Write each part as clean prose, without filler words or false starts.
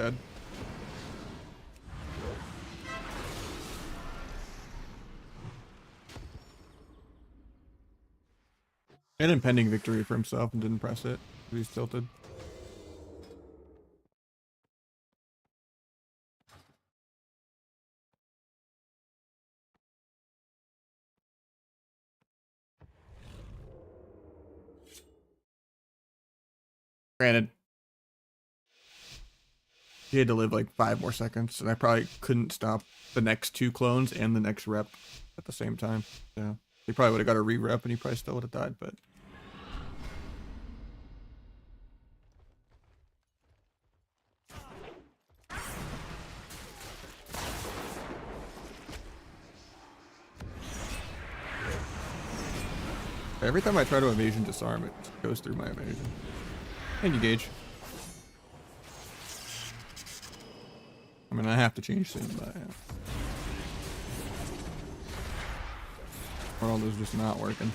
dead. And impending victory for himself and didn't press it. He's tilted. Granted, he had to live like 5 more seconds, and I probably couldn't stop the next 2 clones and the next rep at the same time. Yeah, he probably would have got a re-rep, and he probably still would have died, but... Every time I try to evasion disarm, it goes through my evasion. Thank you, Gage. I mean, I have to change soon, but yeah. World is just not working.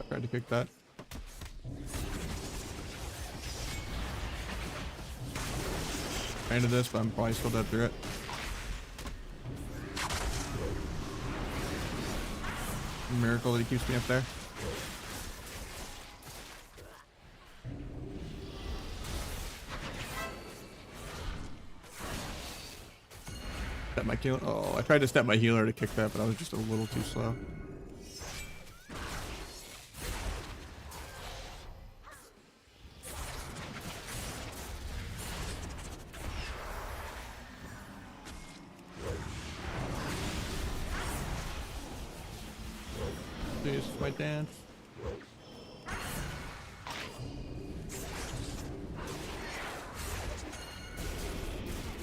Tried to kick that. Ended this, but I'm probably still dead through it. Miracle that he keeps me up there. Step my healer. Oh, I tried to step my healer to kick that, but I was just a little too slow. This is my dance.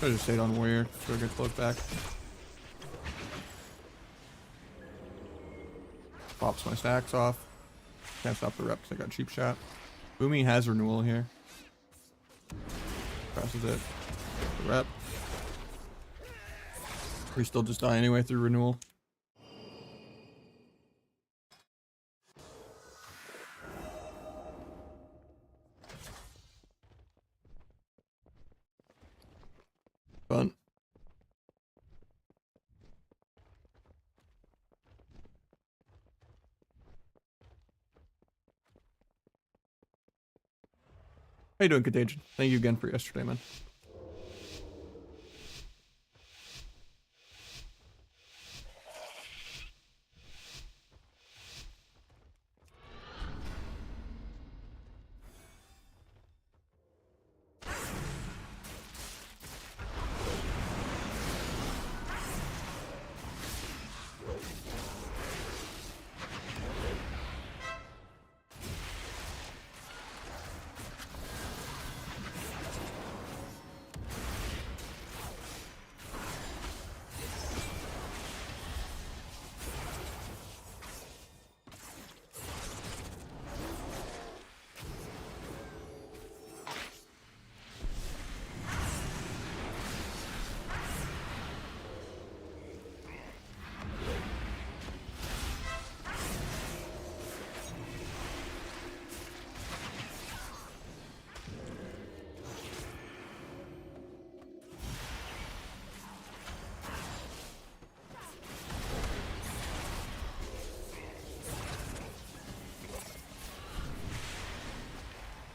I just stayed on warrior so I get cloak back. Pops my stacks off. Can't stop the reps. I got cheap shot. Boomy has renewal here. Presses it. The rep. We still just die anyway through renewal. Fun. How you doing, Contagion? Thank you again for yesterday, man.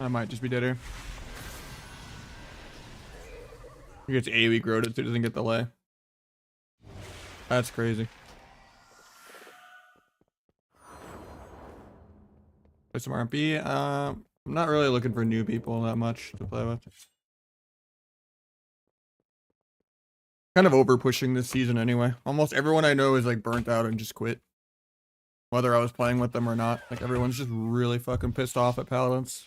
I might just be dead here. He gets AoE growed so he doesn't get delay. That's crazy. Play some RMP. I'm not really looking for new people that much to play with. Kind of over pushing this season anyway. Almost everyone I know is like burnt out and just quit. Whether I was playing with them or not. Like everyone's just really fucking pissed off at Paladins.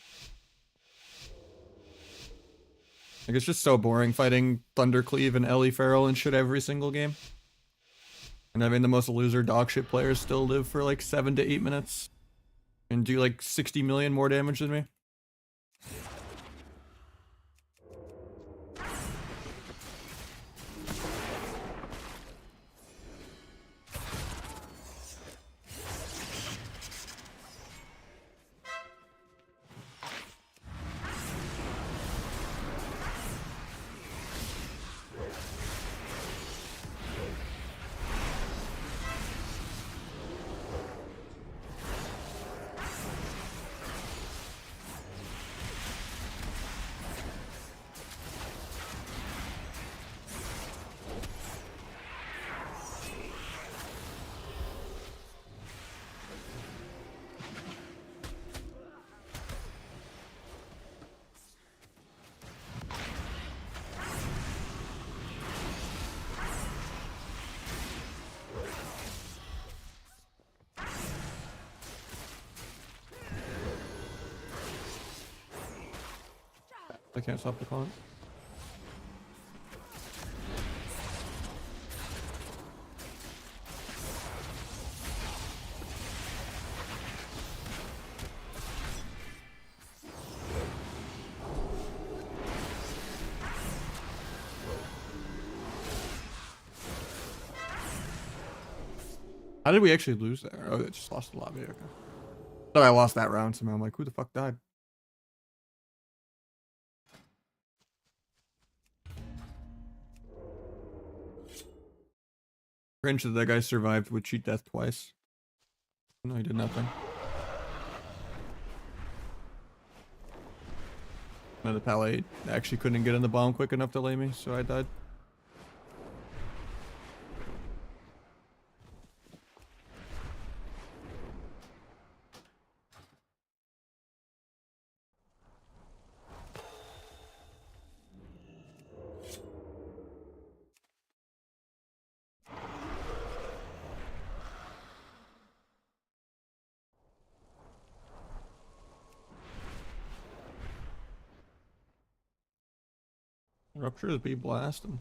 Like it's just so boring fighting Thundercleave and Ellie Farrell and shit every single game. And I mean the most loser dogshit players still live for like 7 to 8 minutes. And do like 60 million more damage than me. I can't stop the clock. How did we actually lose there? Oh, it just lost the lobby. Okay. Thought I lost that round somehow. I'm like, who the fuck died? Cringe that that guy survived with cheat death twice. No, he did nothing. No, the Palette actually couldn't get in the bomb quick enough to lay me, so I died. Rupture is be blasting.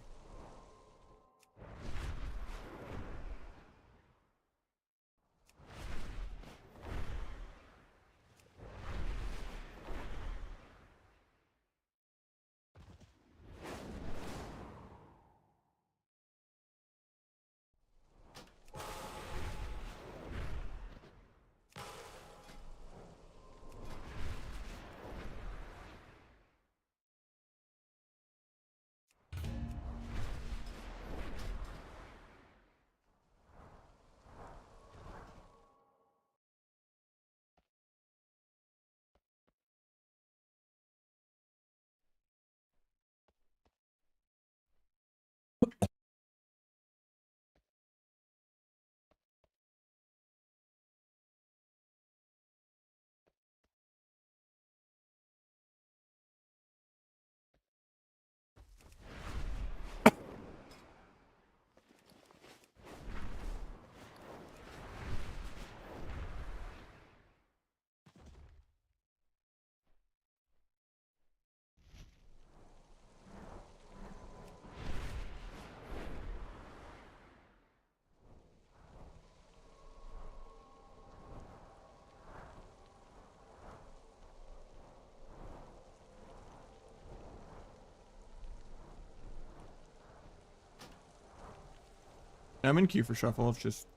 I'm in queue for shuffle. It's just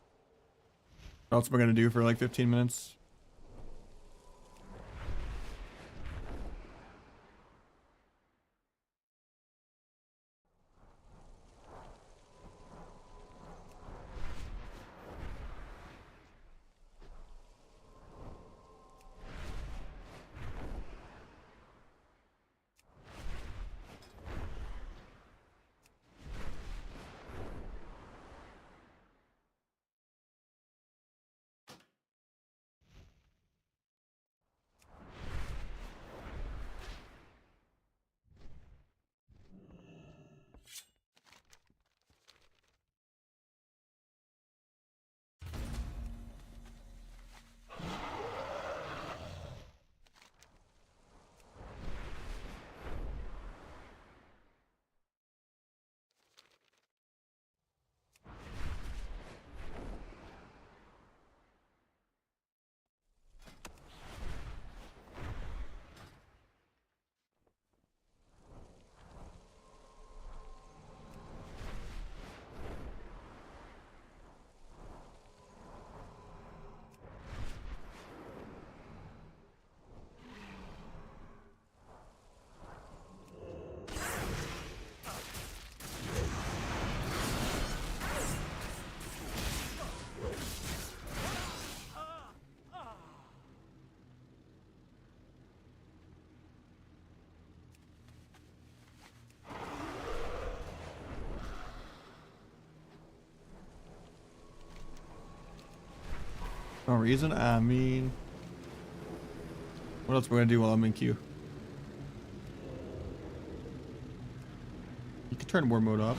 what else am I gonna do for like 15 minutes? No reason? I mean... What else am I gonna do while I'm in queue? You can turn war mode off.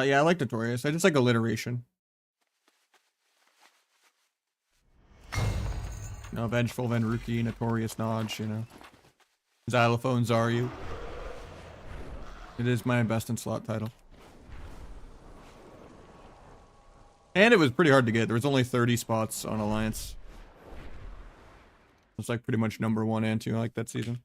Yeah, I like Notorious. I just like alliteration. You know, Vengeful Venruki, Notorious Nahj, you know. Xylophones are you? It is my best in slot title. And it was pretty hard to get. There was only 30 spots on Alliance. It's like pretty much number 1 and 2 like that season.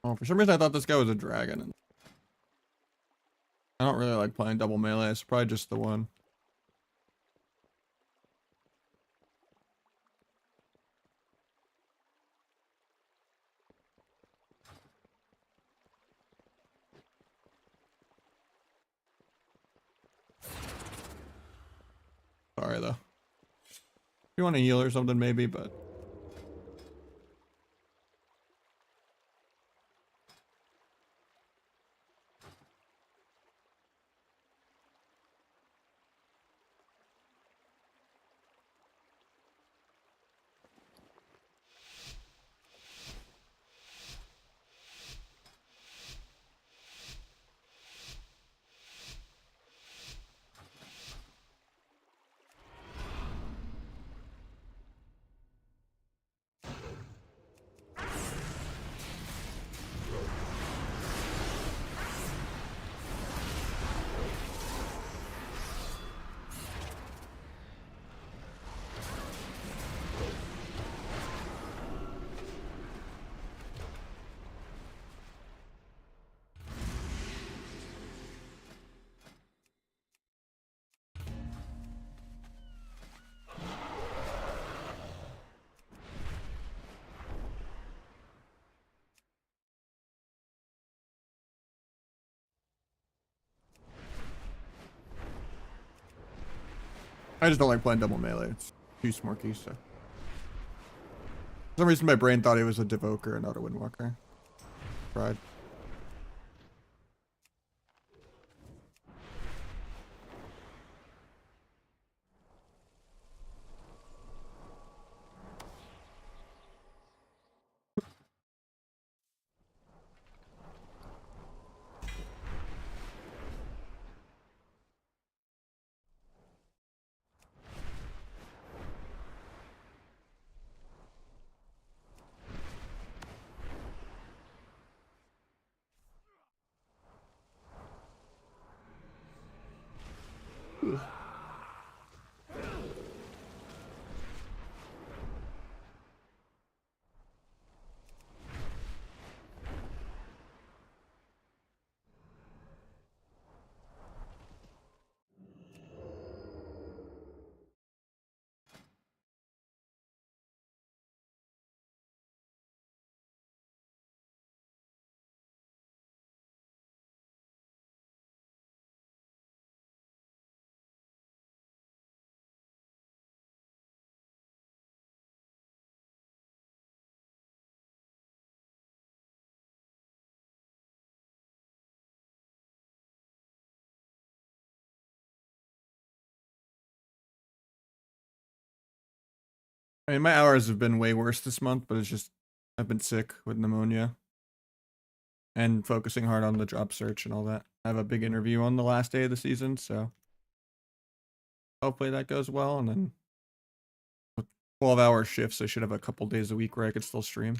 Oh, for some reason I thought this guy was a dragon. I don't really like playing double melee. It's probably just the one. Sorry though. If you want to heal or something maybe, but... I just don't like playing double melee. It's too smarky, so. For some reason my brain thought he was a Devoker and not a Windwalker. Pride. I mean, my hours have been way worse this month, but it's just I've been sick with pneumonia and focusing hard on the job search and all that. I have a big interview on the last day of the season, so hopefully that goes well. And then with 12-hour shifts, I should have a couple days a week where I could still stream.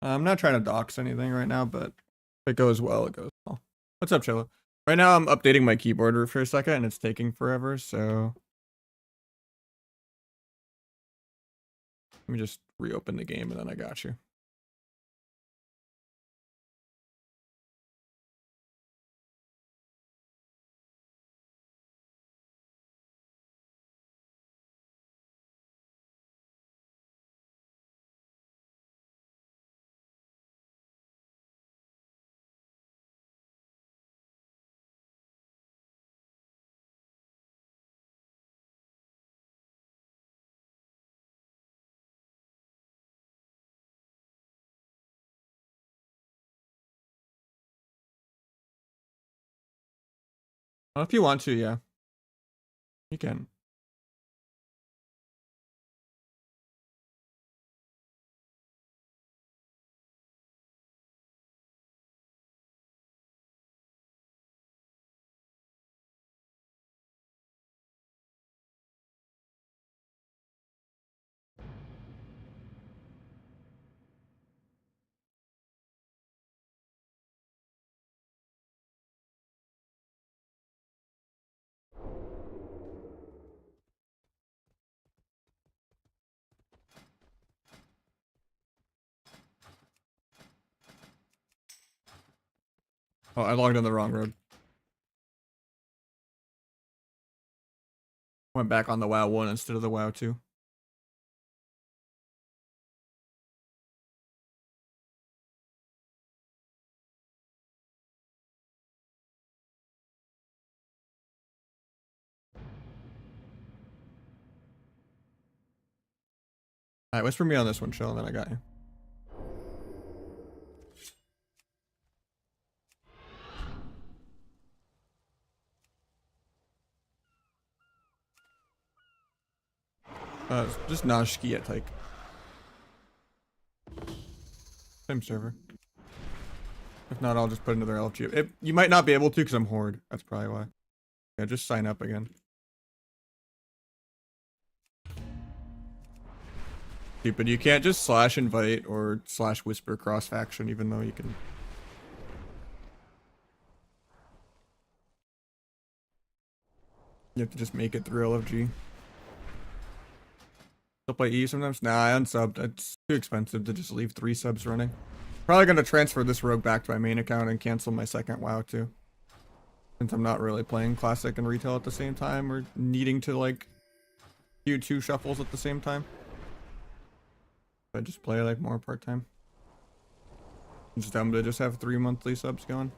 I'm not trying to dox anything right now, but if it goes well, it goes well. What's up, Chilla? Right now, I'm updating my keyboard for a second, and it's taking forever, so let me just reopen the game, and then I got you. Well, if you want to, yeah, you can. Oh, I logged on the wrong road. Went back on the WoW 1 instead of the WoW 2. Alright, whisper me on this one, Chill, and then I got you. Just Nahj ski at Tyke. Same server. If not, I'll just put another LFG. You might not be able to because I'm Horde. That's probably why. Yeah, just sign up again. Stupid. You can't just slash invite or slash whisper cross faction, even though you can. You have to just make it through LFG. Still play E sometimes? Nah, I unsubbed. It's too expensive to just leave 3 subs running. Probably gonna transfer this rogue back to my main account and cancel my second WoW too. Since I'm not really playing Classic and Retail at the same time, or needing to like do 2 shuffles at the same time. I just play like more part-time. Just dumb to just have 3 monthly subs going.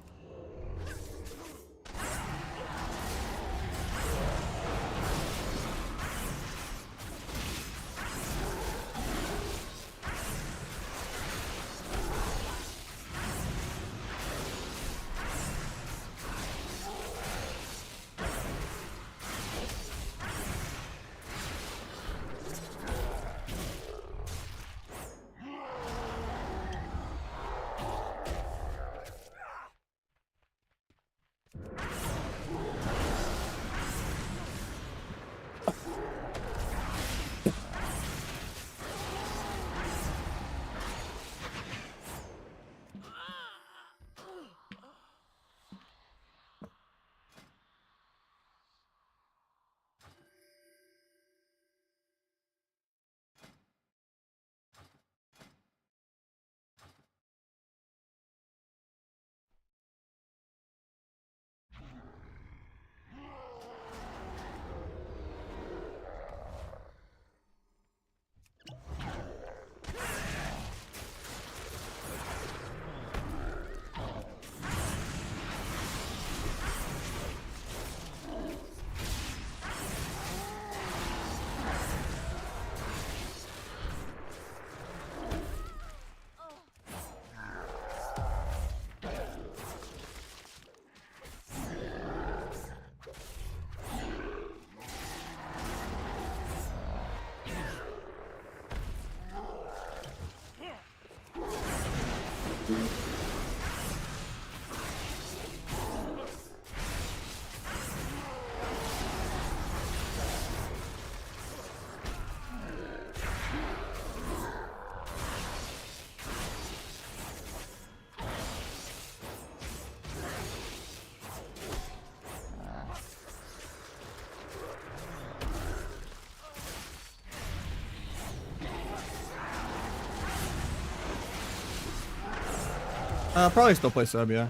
Probably still play sub, yeah.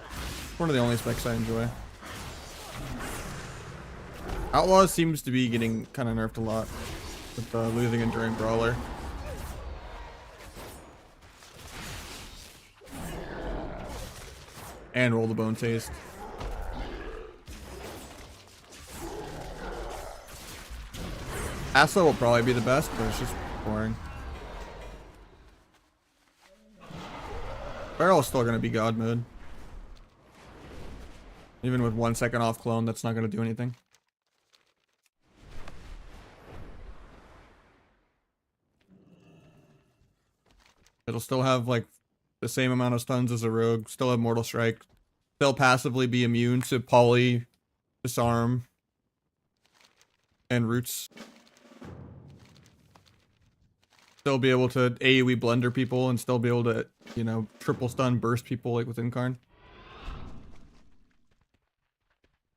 One of the only specs I enjoy. Outlaws seems to be getting kind of nerfed a lot with losing Enduring Brawler. And Roll the Bone Taste. Asa will probably be the best, but it's just boring. Barrel's still going to be God mode. Even with 1 second off clone, that's not going to do anything. It'll still have like the same amount of stuns as a rogue, still have Mortal Strike, still passively be immune to Poly, Disarm, and Roots. Still be able to AoE blender people and still be able to, you know, triple stun burst people like with Incarn.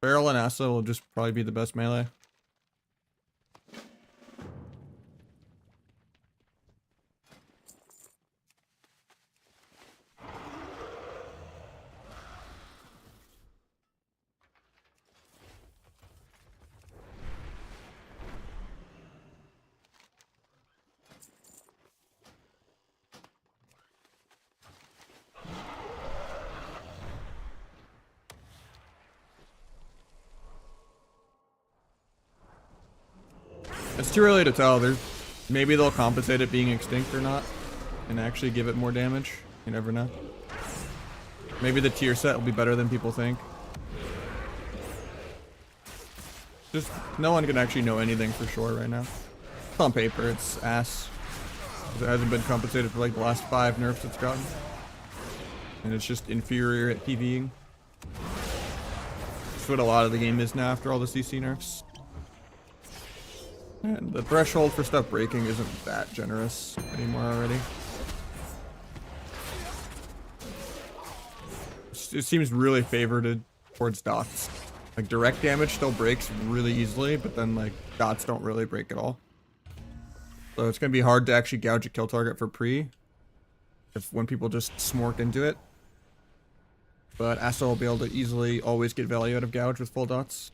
Barrel and Asa will just probably be the best melee. It's too early to tell. Maybe they'll compensate it being extinct or not and actually give it more damage. You never know. Maybe the tier set will be better than people think. Just no one can actually know anything for sure right now. It's on paper, it's ass. It hasn't been compensated for like the last 5 nerfs it's gotten. And it's just inferior at PvEing. That's what a lot of the game is now after all the CC nerfs. And the threshold for stuff breaking isn't that generous anymore already. It seems really favored towards dots. Like direct damage still breaks really easily, but then like dots don't really break at all. So it's gonna be hard to actually gouge a kill target for pre when people just smork into it. But Asa will be able to easily always get value out of gouge with full dots.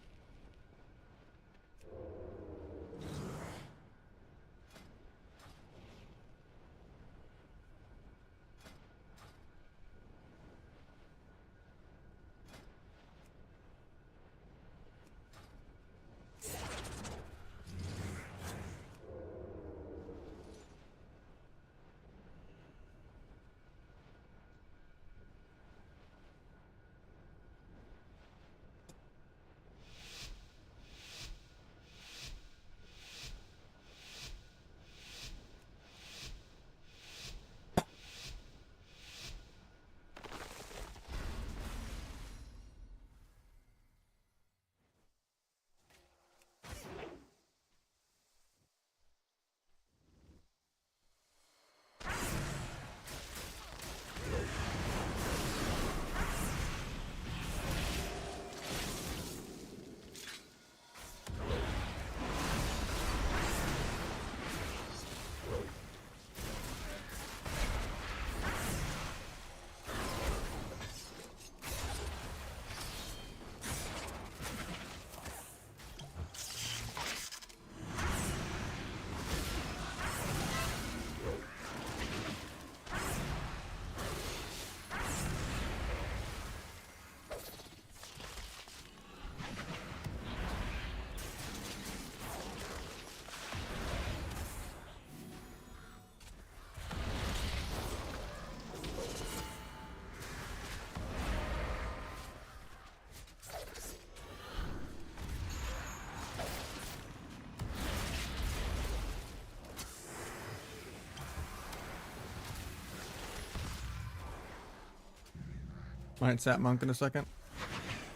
Might sat monk in a second.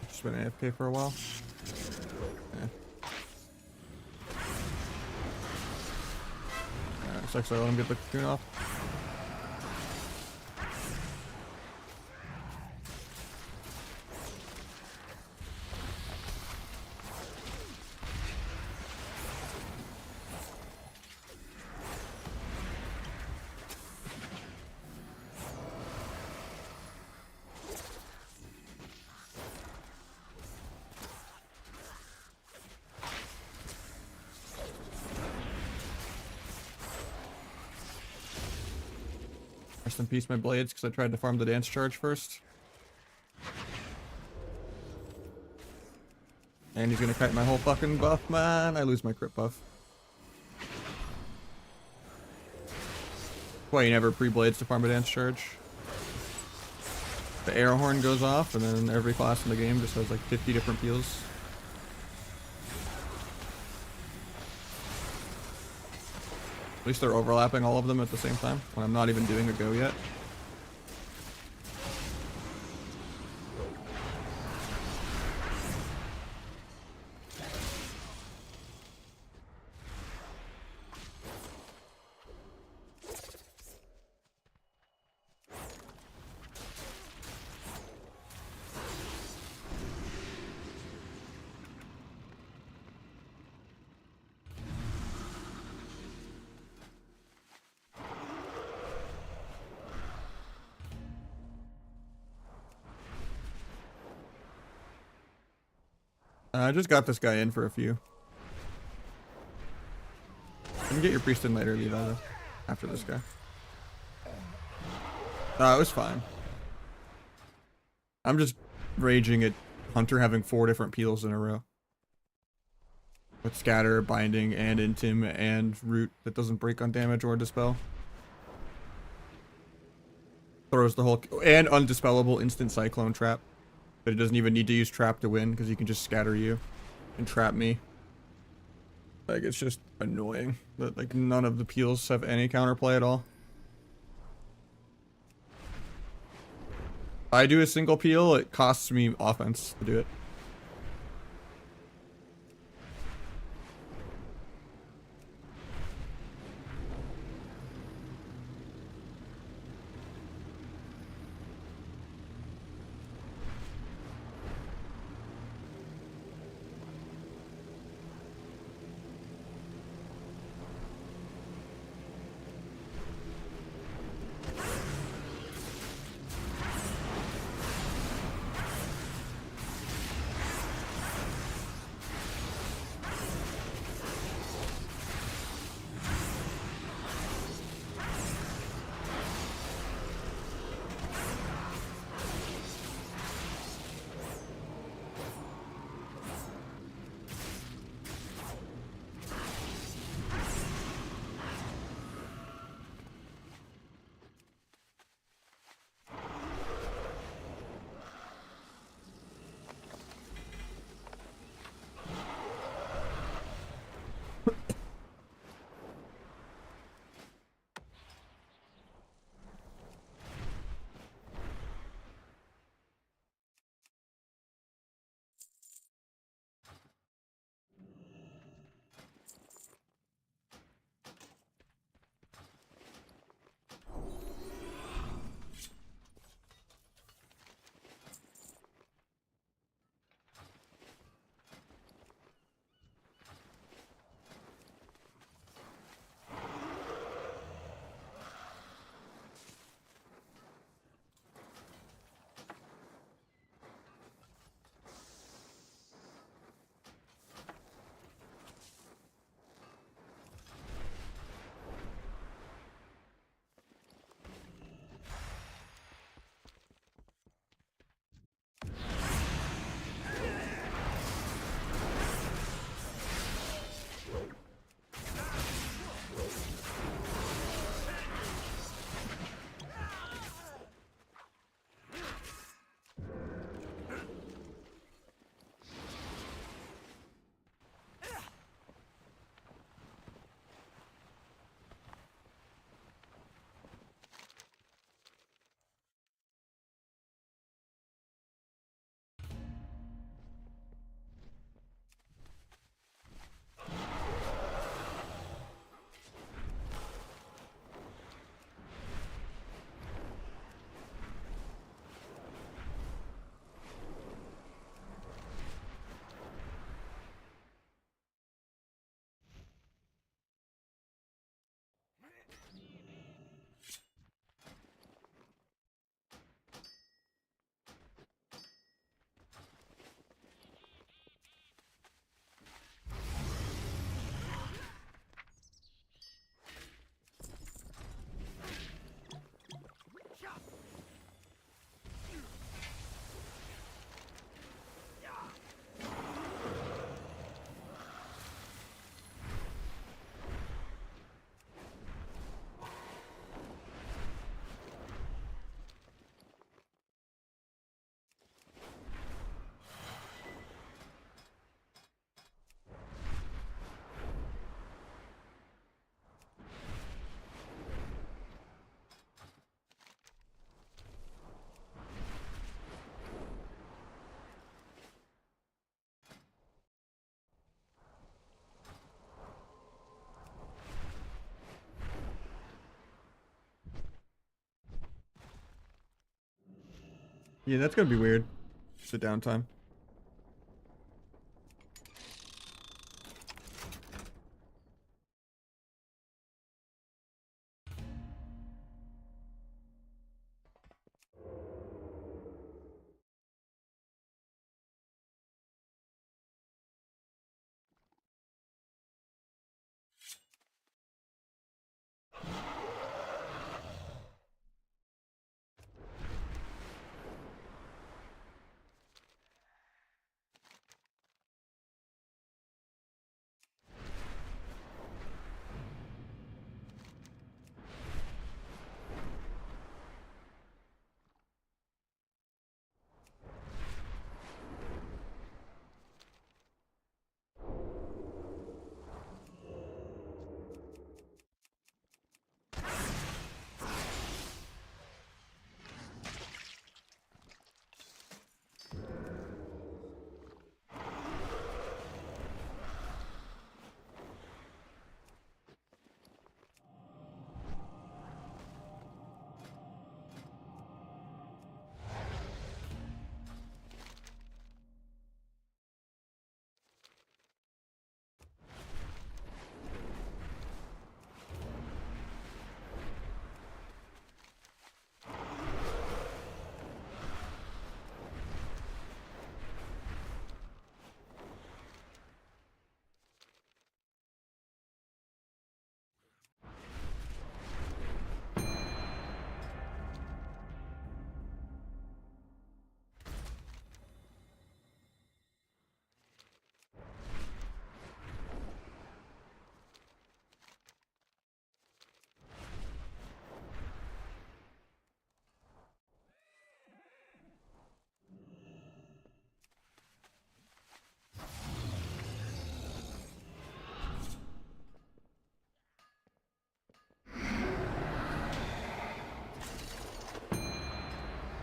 Just been AFK for a while. Yeah. It's actually let him get the cocoon off. Rest in peace, my blades, because I tried to farm the dance charge first. And he's gonna kite my whole fucking buff, man. I lose my crit buff. Why you never pre-blades to farm a dance charge. The arrow horn goes off, and then every class in the game just has like 50 different peels. At least they're overlapping all of them at the same time, when I'm not even doing a go yet. I just got this guy in for a few. You can get your priest in later, Levi, though. After this guy. It was fine. I'm just raging at Hunter having 4 different peels in a row. With Scatter, Binding, and Intim, and Root that doesn't break on damage or Dispel. Throws the whole... And Undispellable Instant Cyclone Trap. But it doesn't even need to use Trap to win, because he can just scatter you and trap me. Like, it's just annoying that, like, none of the peels have any counterplay at all. If I do a single peel, it costs me offense to do it. Yeah, that's gonna be weird. The downtime.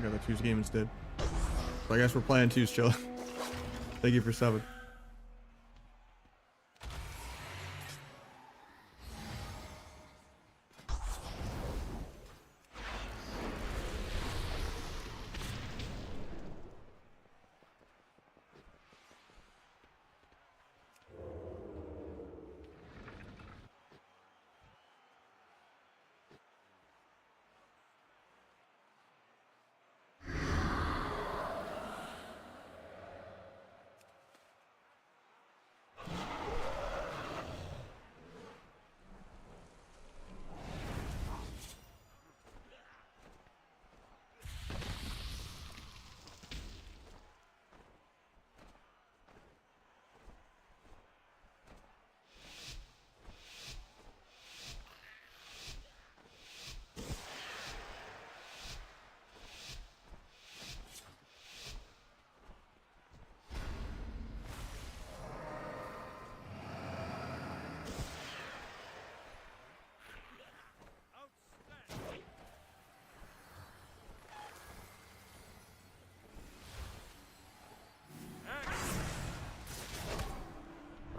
Yeah, the Two's game is dead. So I guess we're playing Two's chill. Thank you for subbing.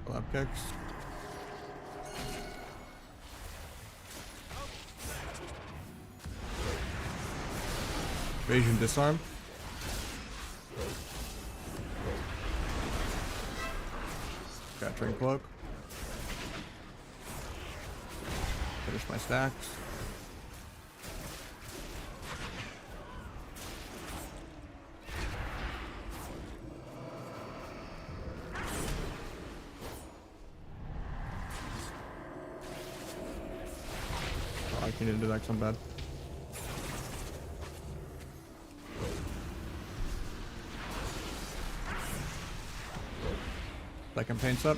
Lab kicks. Evasion disarm. Capturing cloak. Finish my stacks. Oh, I can't into that, I'm bad. Second paints up.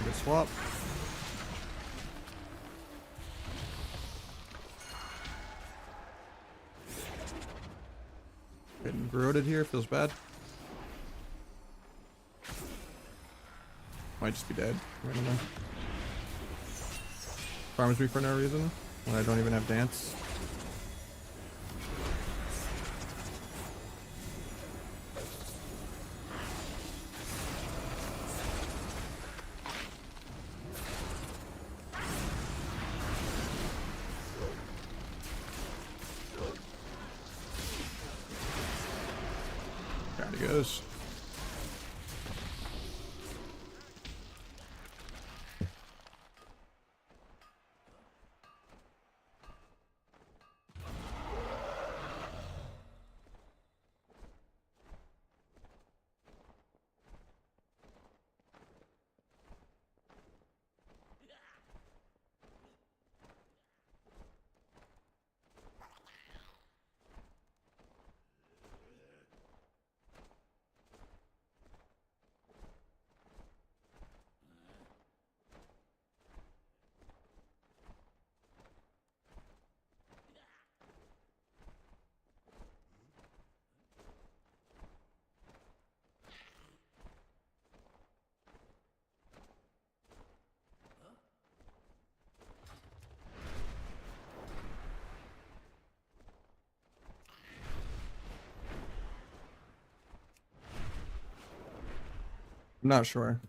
Good swap. Getting corroded here, feels bad. Might just be dead. I don't know. Farms me for no reason when I don't even have dance. Down he goes. I'm not sure.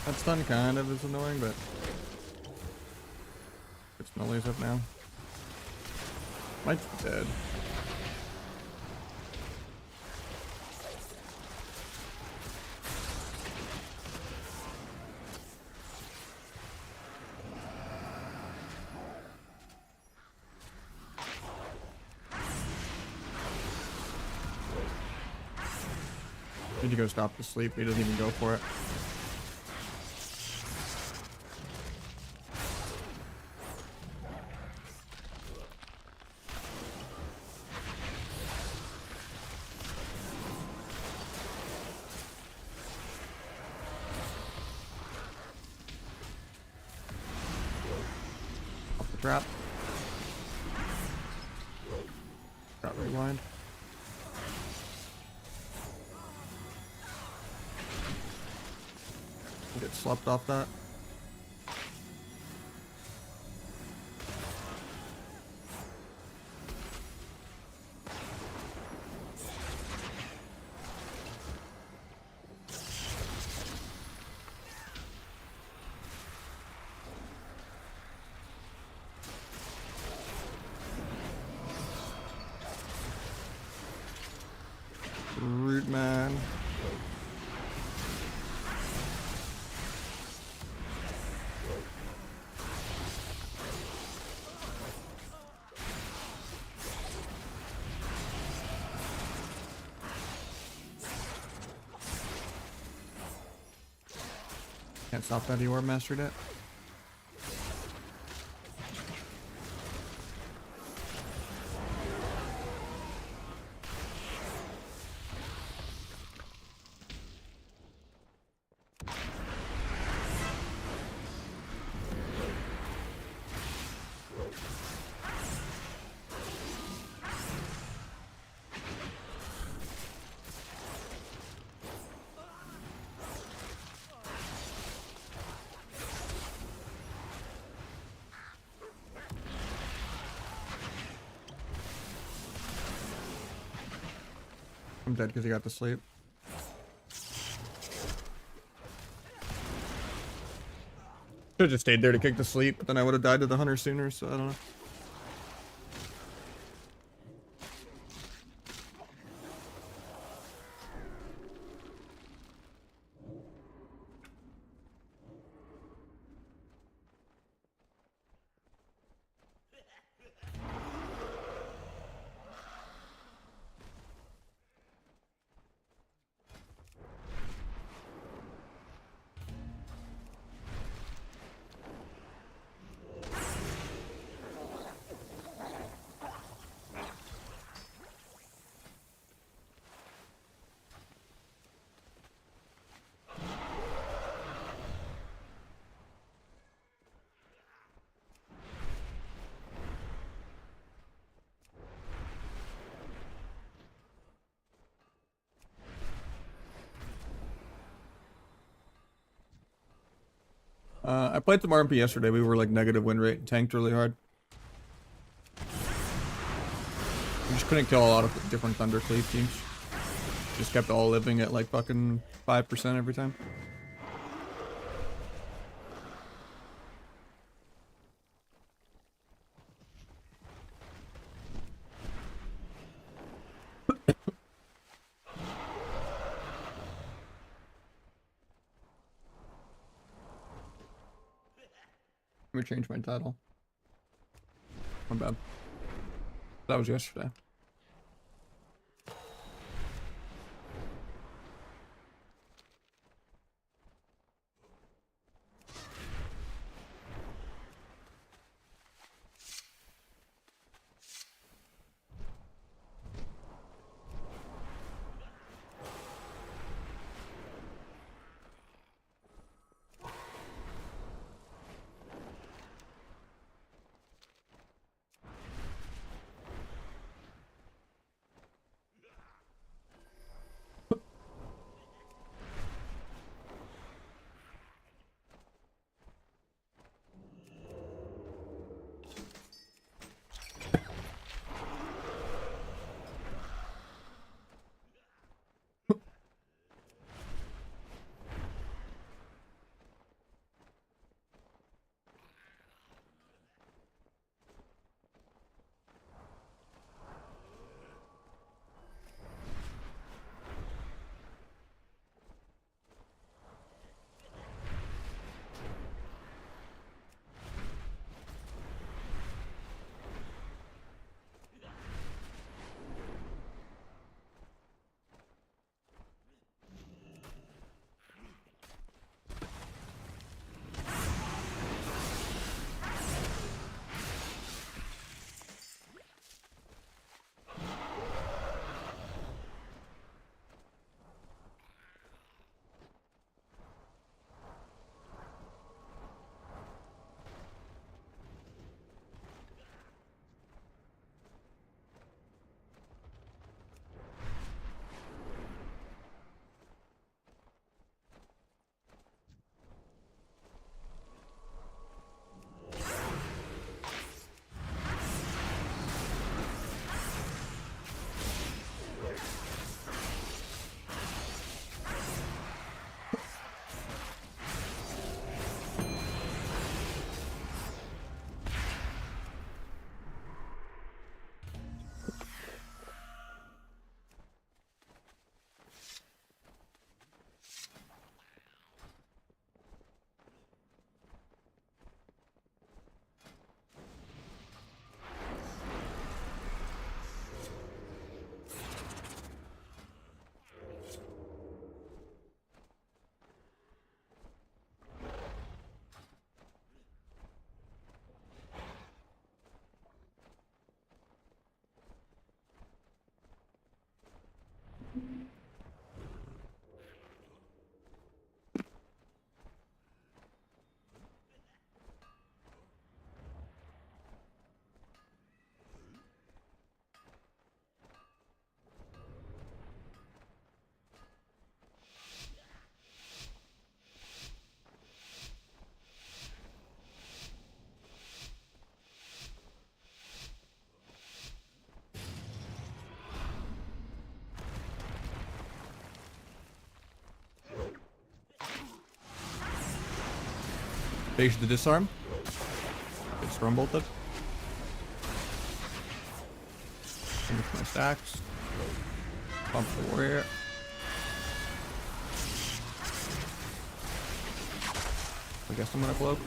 That stun kind of is annoying, but it's Millie's up now. Mike's dead. Need to go stop the sleep. He doesn't even go for it. Off the trap. Got rewind. Get slept off that. Root man. Can't stop that. You are mastered it. I'm dead because he got to sleep. Should've just stayed there to kick the sleep, but then I would have died to the hunter sooner, so I don't know. I played some RMP yesterday. We were like negative win rate and tanked really hard. We just couldn't kill a lot of different Thunder Cleave teams. Just kept all living at like fucking 5% every time. Let me change my title. My bad. That was yesterday. Phase the disarm. Get storm bolted. Finish my stacks. Bump the warrior. I guess I'm gonna cloak.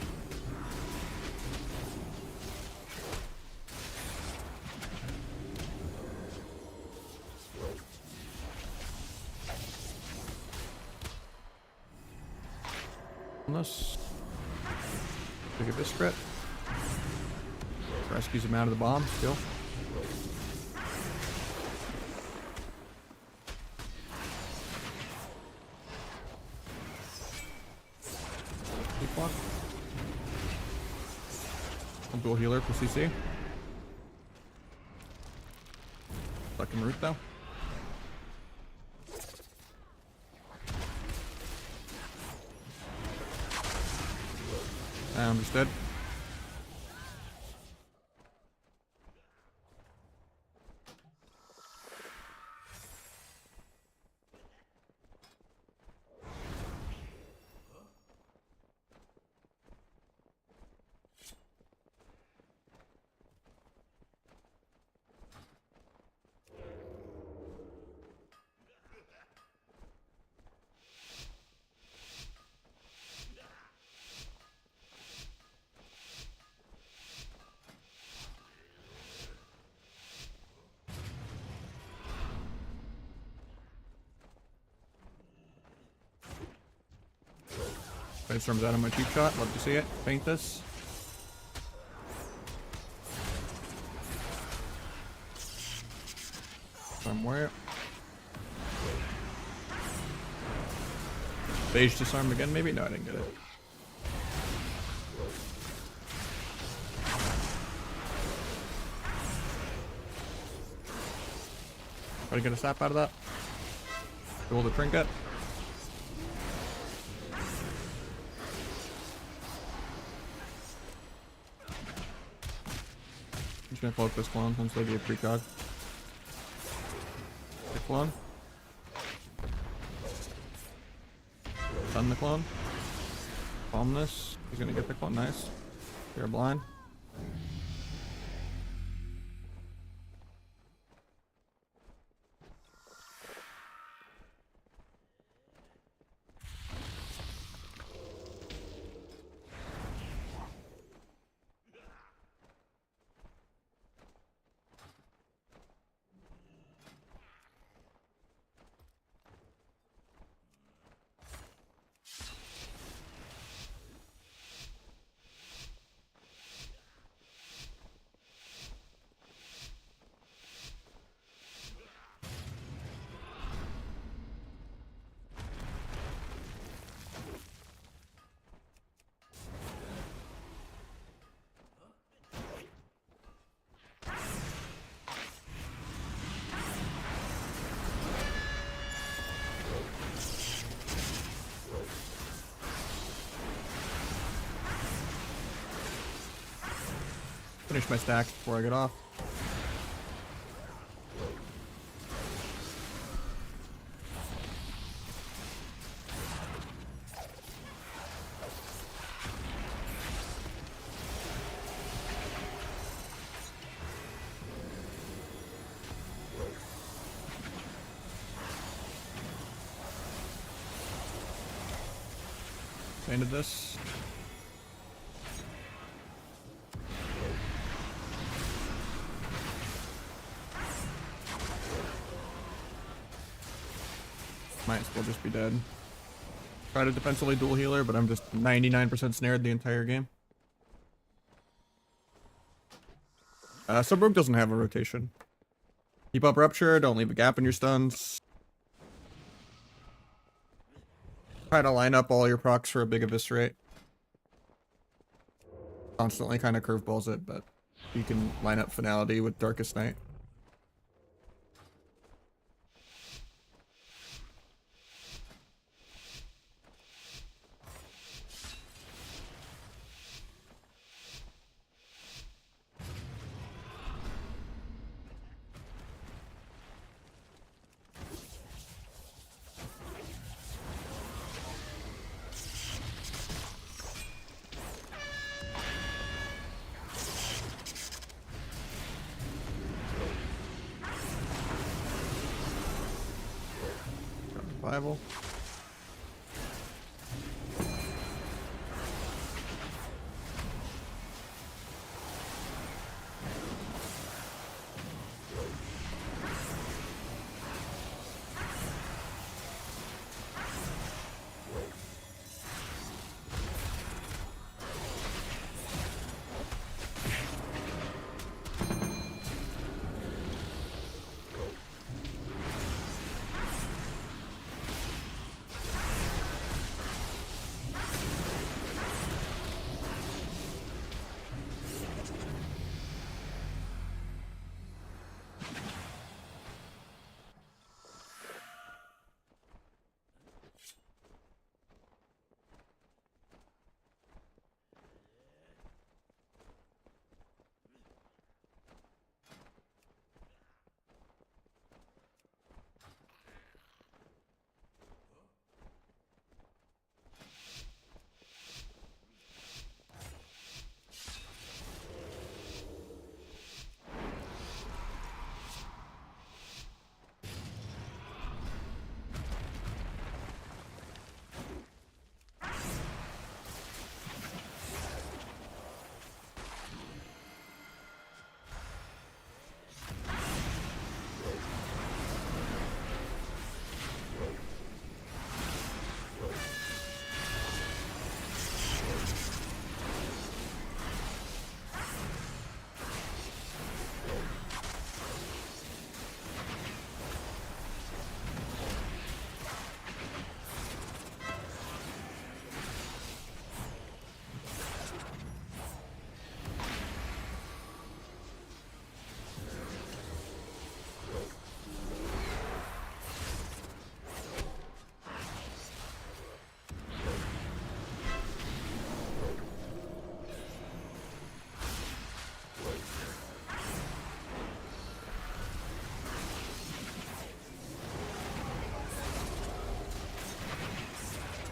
Unless big abyss crit. Rescues him out of the bomb still. Deep block. I'll dual healer for CC. Fucking root though. I understood. Storms out of my cheap shot. Love to see it. Paint this. Somewhere. Phage disarm again, maybe? No, I didn't get it. Try to get a sap out of that. Duel the trinket. I'm just gonna cloak this clone since they be a precog. The clone. Stun the clone. Bomb this. He's gonna get the clone. Nice. You're blind. Finish my stacks before I get off. Ended this. Might as well just be dead. Try to defensively dual healer, but I'm just 99% snared the entire game. Subbrook doesn't have a rotation. Keep up Rupture, don't leave a gap in your stuns. Try to line up all your procs for a big eviscerate. Constantly kind of curveballs it, but you can line up Finality with Darkest Night. survival.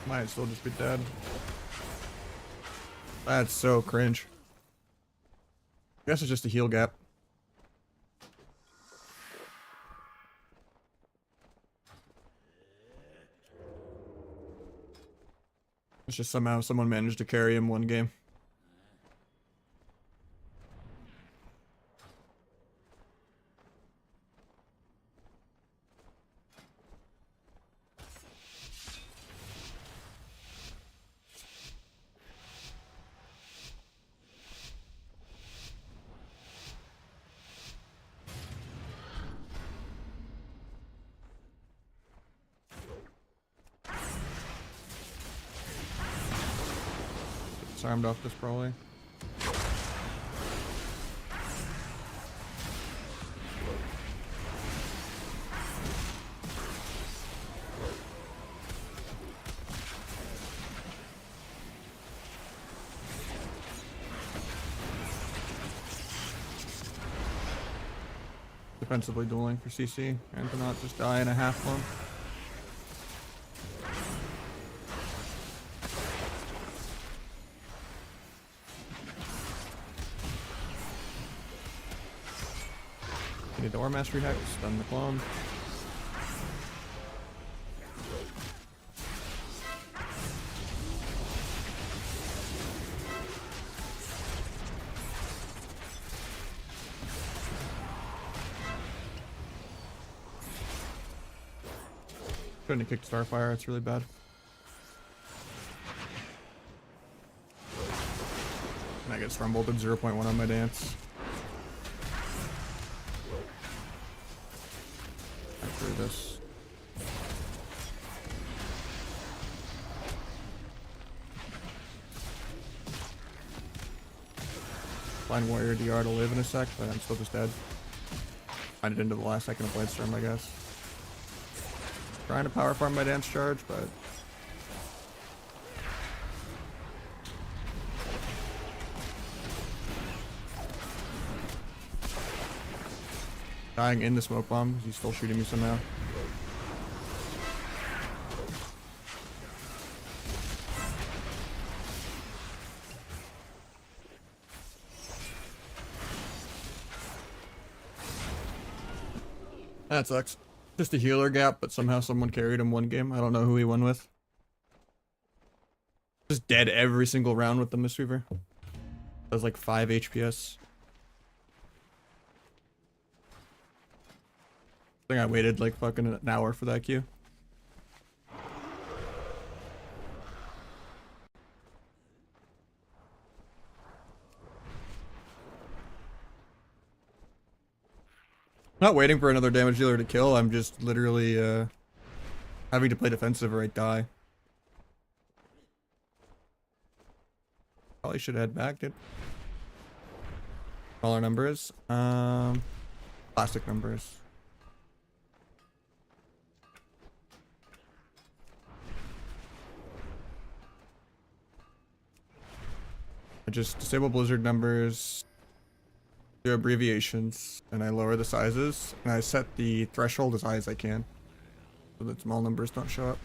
Might still just be dead. That's so cringe. I guess it's just a heal gap. It's just somehow someone managed to carry him one game. Armed off this probably. Defensively dueling for CC and to not just die in a half one. Need the Ore Mastery Hex, stun the clone. Couldn't have kicked Starfire, it's really bad. And I get Stormbolted at 0.1 on my dance. This. Blind Warrior DR to live in a sec, but I'm still just dead. Find it into the last second of Blade Storm, I guess. Trying to power farm my dance charge, but dying in the smoke bomb because he's still shooting me somehow. That sucks. Just a healer gap, but somehow someone carried him one game. I don't know who he won with. Just dead every single round with the Mistweaver. Does like 5 HPS. I think I waited like fucking an hour for that queue. Not waiting for another damage dealer to kill, I'm just literally having to play defensive or I die. Probably should head back, dude. Smaller numbers. Plastic numbers. I just disable blizzard numbers, do abbreviations, and I lower the sizes, and I set the threshold as high as I can so that small numbers don't show up.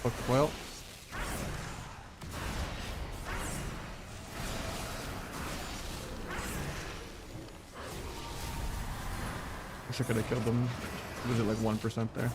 Fuck well. Wish I could have killed them. Was it like 1% there?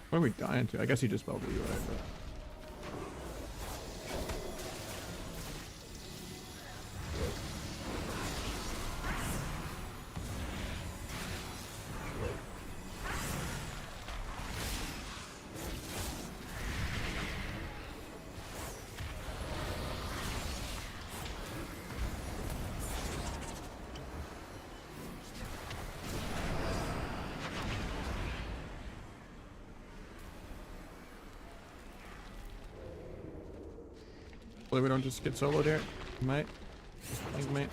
What are we dying to? I guess he just spelled the UI, but... Hopefully we don't just get soloed here. We might. I think we might.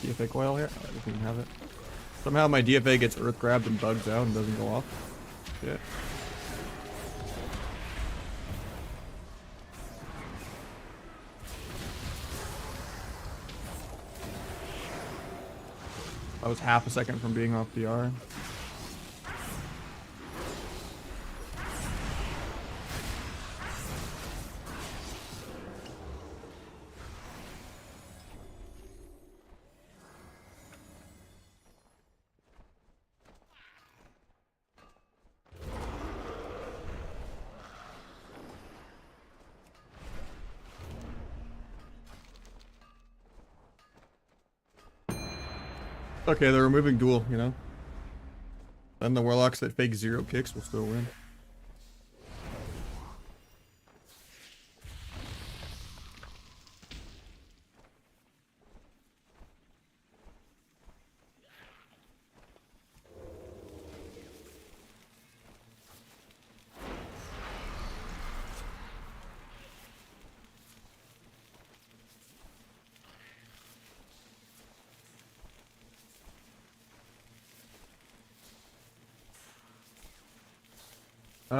DFA coil here? Oh, I didn't even have it. Somehow my DFA gets earth grabbed and bugs out and doesn't go off. Shit. I was half a second from being off PR. Okay, they're removing duel, you know? Then the warlocks that fake 0 kicks will still win.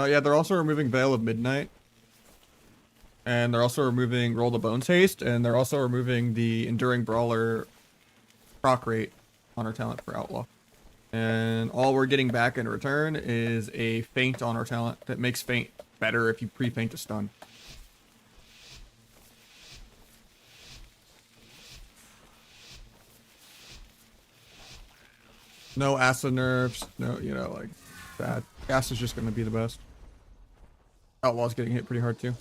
Yeah, they're also removing Veil of Midnight. And they're also removing Roll the Bones Haste, and they're also removing the Enduring Brawler proc rate on our talent for Outlaw. And all we're getting back in return is a feint on our talent that makes feint better if you pre-feint a stun. No acid nerfs, no, you know, like, bad. Gas is just going to be the best. Outlaw's getting hit pretty hard too.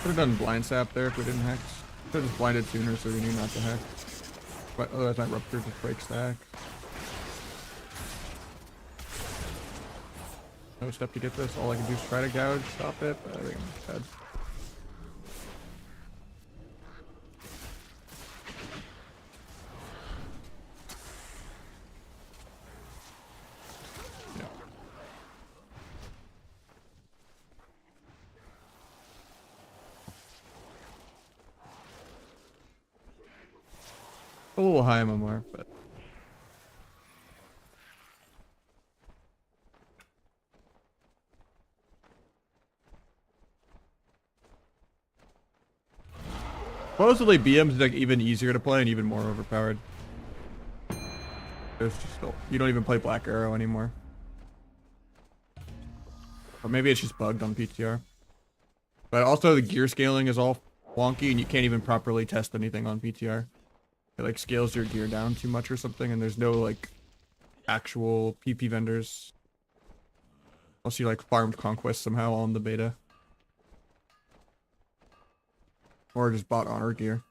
Could have done blind sap there if we didn't hex. Could have just blinded sooner so we knew not to hex. But otherwise my rupture just breaks stack. No step to get this. All I can do is try to gouge, stop it, but I think I'm dead. A little high MMR, but supposedly BM's is like even easier to play and even more overpowered. There's just you don't even play Black Arrow anymore. Or maybe it's just bugged on PTR. But also the gear scaling is all wonky and you can't even properly test anything on PTR. It like scales your gear down too much or something, and there's no like actual PP vendors. Unless you like farmed Conquest somehow on the beta. Or just bought honor gear.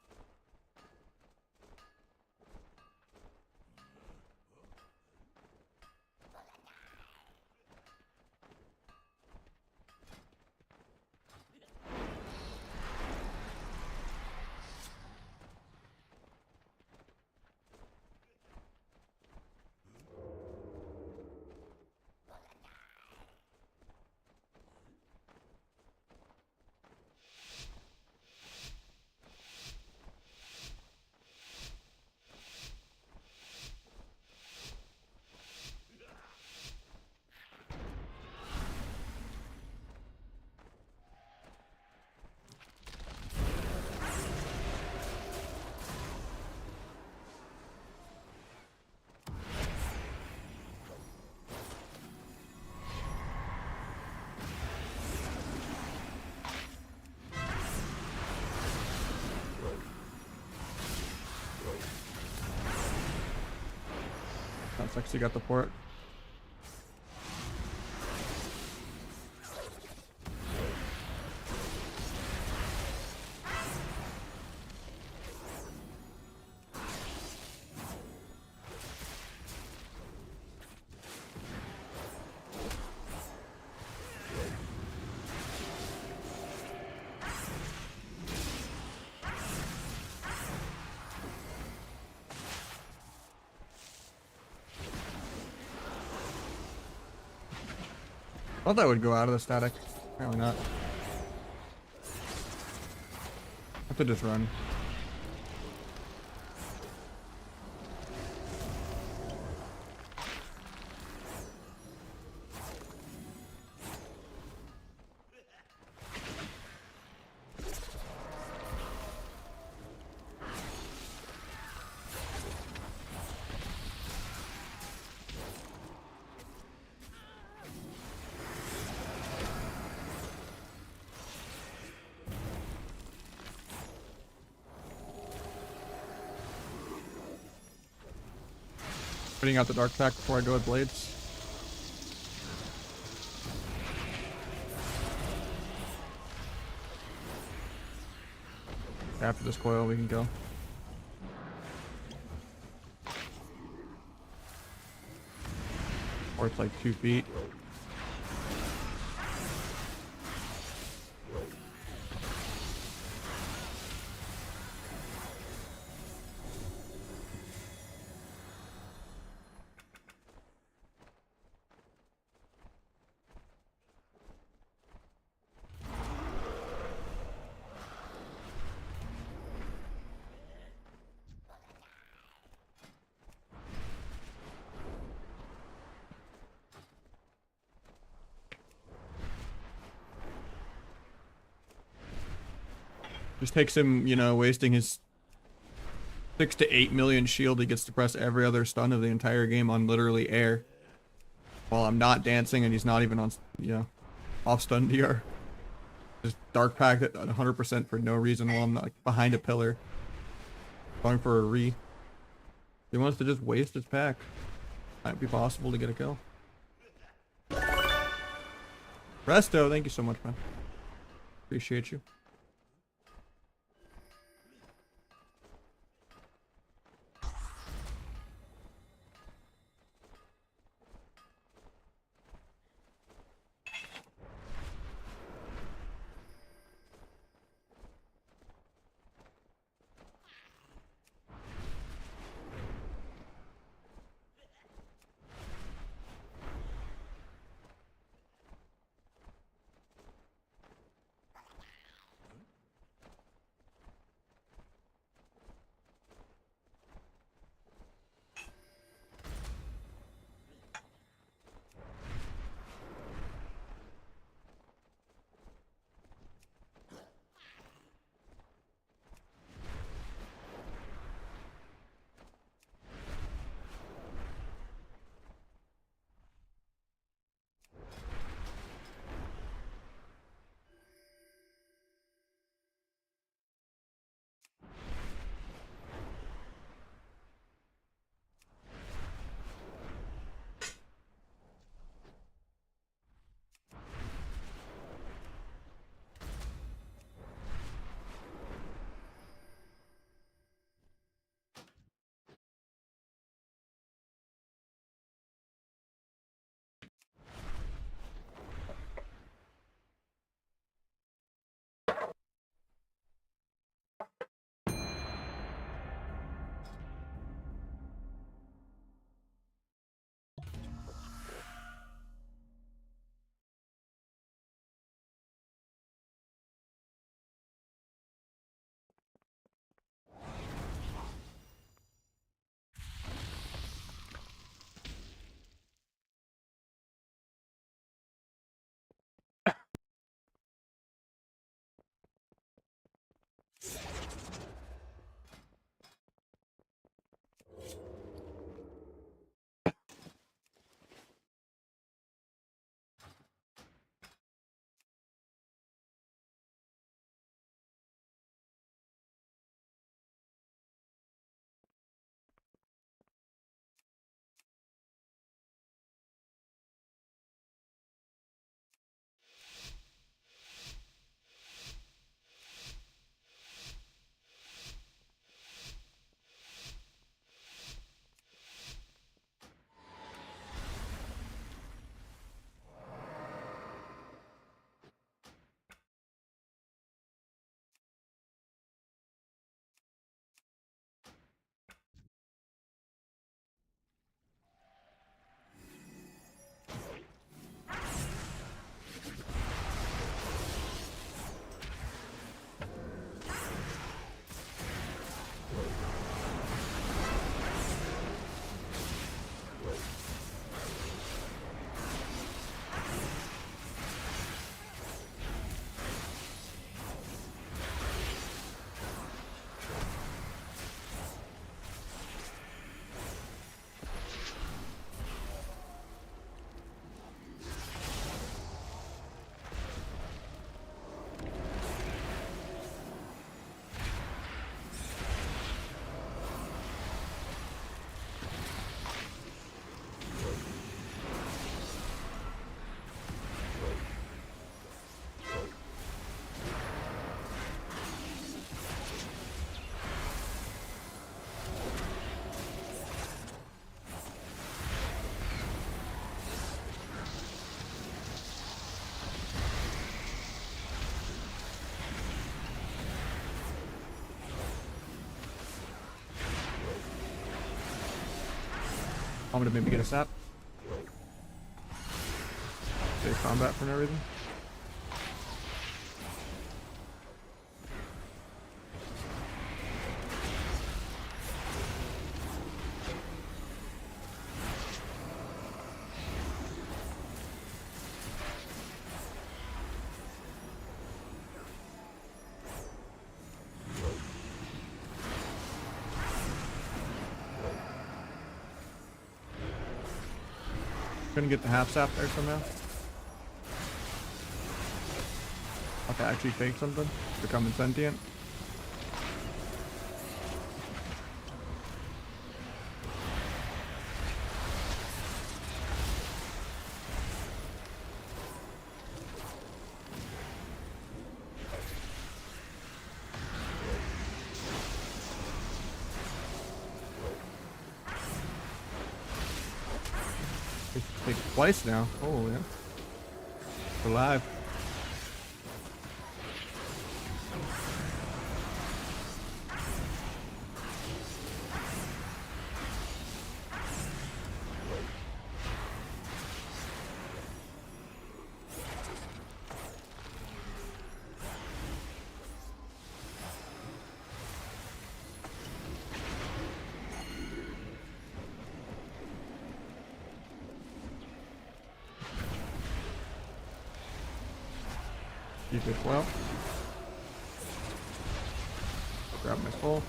That's actually got the port. I thought that would go out of the static. Apparently not. I have to just run. Putting out the dark pack before I go with blades. After this coil, we can go. Or it's like 2 feet. Just takes him, you know, wasting his 6 to 8 million shield. He gets to press every other stun of the entire game on literally air. While I'm not dancing and he's not even on, you know, off stun DR. Just dark packed at 100% for no reason while I'm like behind a pillar. Going for a re. He wants to just waste his pack. Might be possible to get a kill. Resto, thank you so much, man. Appreciate you. I'm gonna maybe get a sap. Save combat for no reason. Couldn't get the half sap there somehow. Okay, actually fake something. Becoming sentient. Take twice now. Oh yeah. We're live. Keep it well. Grab my soul.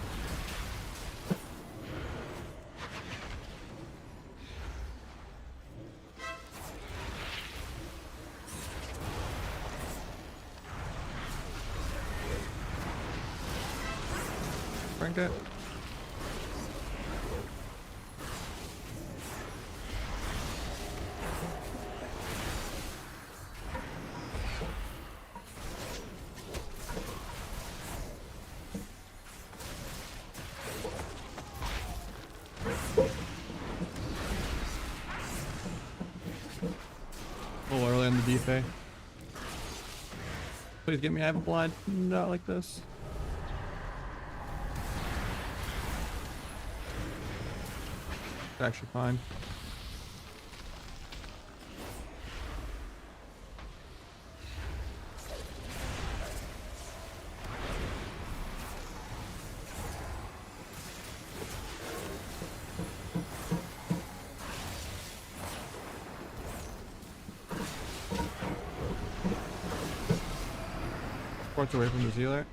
Crank it. A little early on the DFA. Please get me. I have a blind. Not like this. It's actually fine. Ports away from the Zealot.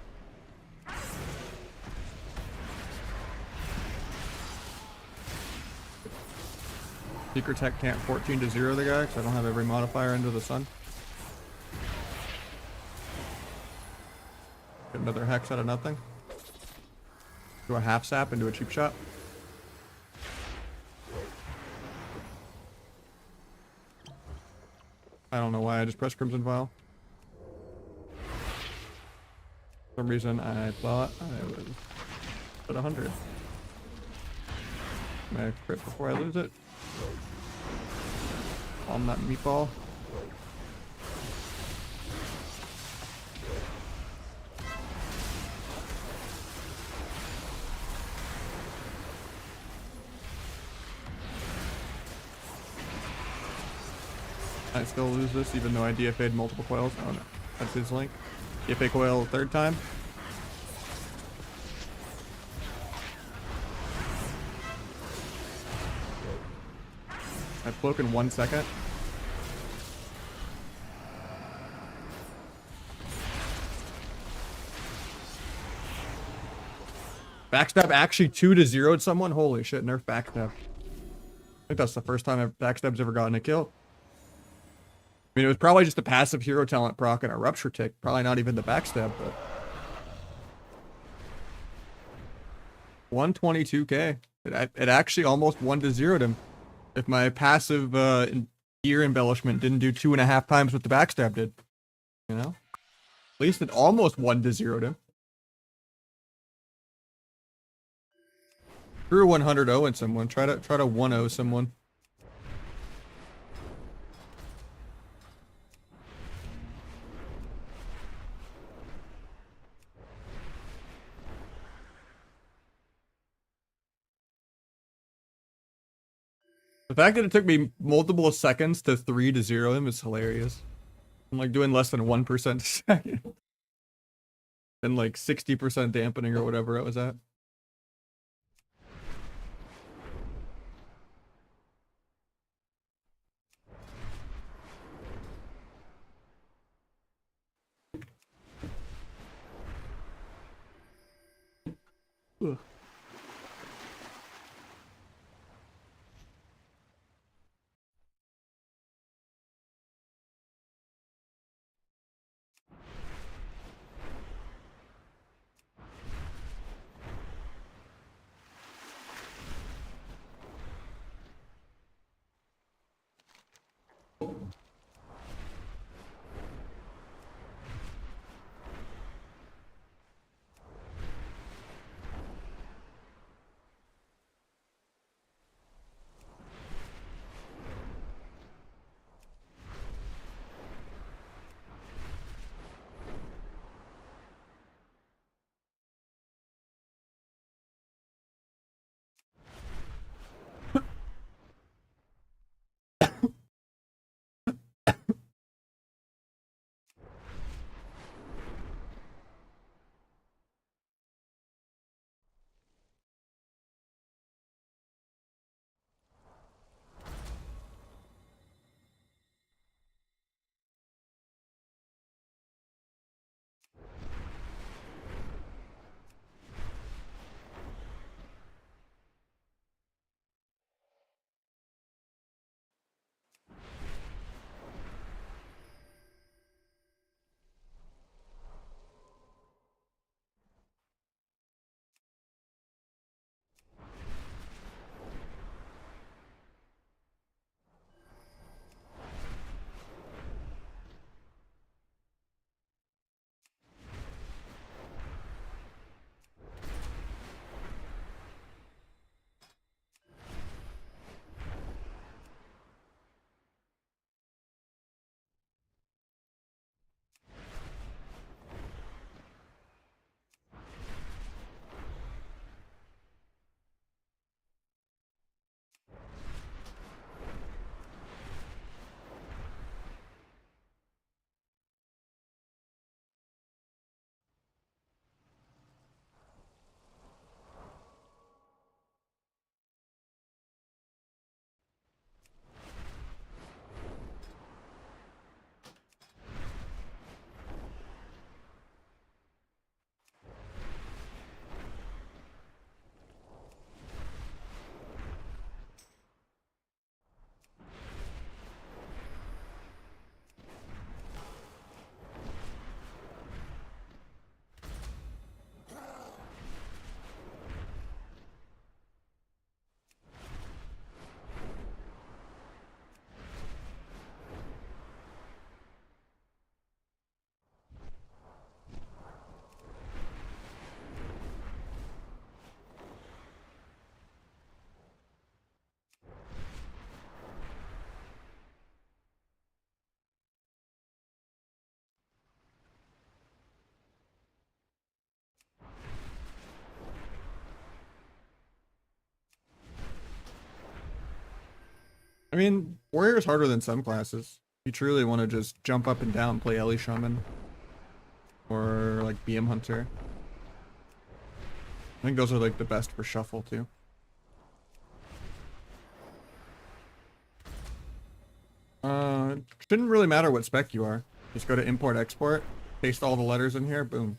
Secret Tech can't 14 to 0 the guy because I don't have every modifier under the sun. Get another hex out of nothing. Do a half sap into a cheap shot. I don't know why I just pressed Crimson Vial. For some reason I thought I was at 100. May I crit before I lose it? On that meatball. I still lose this even though I DFA'd multiple coils. Oh no, that's his link. DFA coil third time. I cloak in 1 second. Backstab actually 2 to 0'd someone? Holy shit, nerf backstab. I think that's the first time backstab's ever gotten a kill. I mean, it was probably just a passive hero talent proc and a rupture tick. Probably not even the backstab, but 122k. It actually almost 1 to 0'd him. If my passive gear embellishment didn't do 2.5 times what the backstab did. You know? At least it almost 1 to 0'd him. Screw 100-0 in someone. Try to 1-0 someone. The fact that it took me multiple seconds to 3 to 0 him is hilarious. I'm like doing less than 1% a second. And like 60% dampening or whatever it was at. Ugh. I mean, Warrior is harder than some classes. You truly want to just jump up and down, play Ellie Shaman. Or like BM Hunter. I think those are like the best for shuffle too. Shouldn't really matter what spec you are. Just go to import export, paste all the letters in here, boom.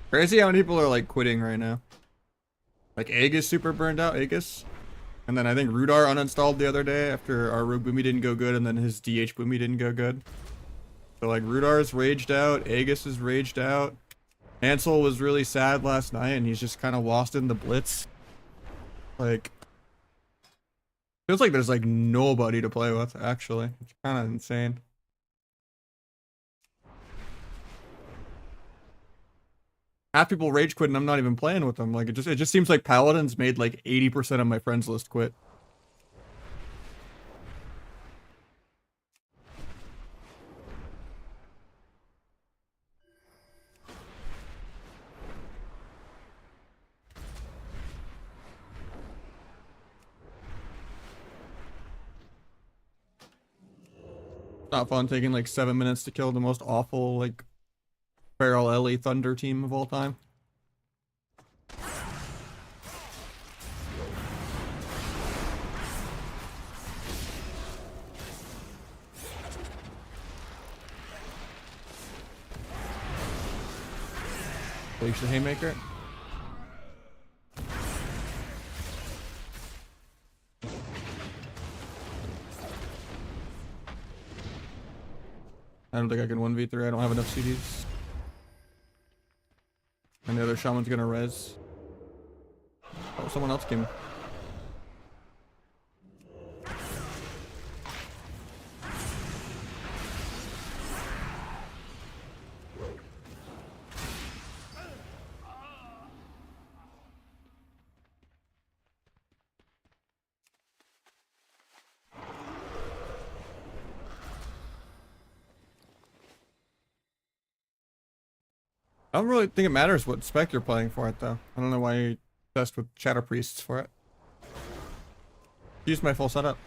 Crazy how many people are like quitting right now. Like Egg is super burned out, Aegis. And then I think Rudar uninstalled the other day after our Rogue Boomy didn't go good and then his DH Boomy didn't go good. So like Rudar's raged out, Aegis is raged out. Ansel was really sad last night and he's just kind of lost in the blitz. Like, feels like there's like nobody to play with, actually. It's kind of insane. half people rage quit and I'm not even playing with them. Like it just seems like Paladins made like 80% of my friends list quit. Not fun taking like 7 minutes to kill the most awful like Feral Ellie Thunder team of all time. Unleash the Haymaker. I don't think I can 1v3. I don't have enough CDs. And the other shaman's gonna res. Oh, someone else came. I don't really think it matters what spec you're playing for it though. I don't know why you test with Shadow Priests for it. Use my full setup.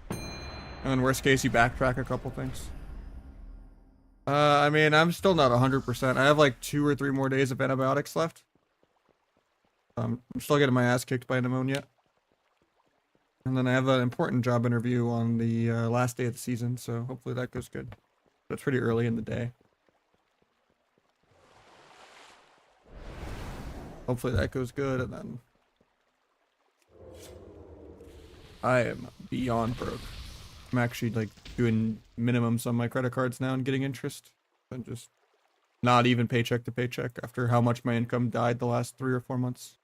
And in worst case, you backtrack a couple things. I mean, I'm still not 100%. I have like 2 or 3 more days of antibiotics left. I'm still getting my ass kicked by pneumonia. And then I have an important job interview on the last day of the season, so hopefully that goes good. But it's pretty early in the day. Hopefully that goes good, and then I am beyond broke. I'm actually like doing minimums on my credit cards now and getting interest, and just not even paycheck to paycheck after how much my income died the last 3 or 4 months.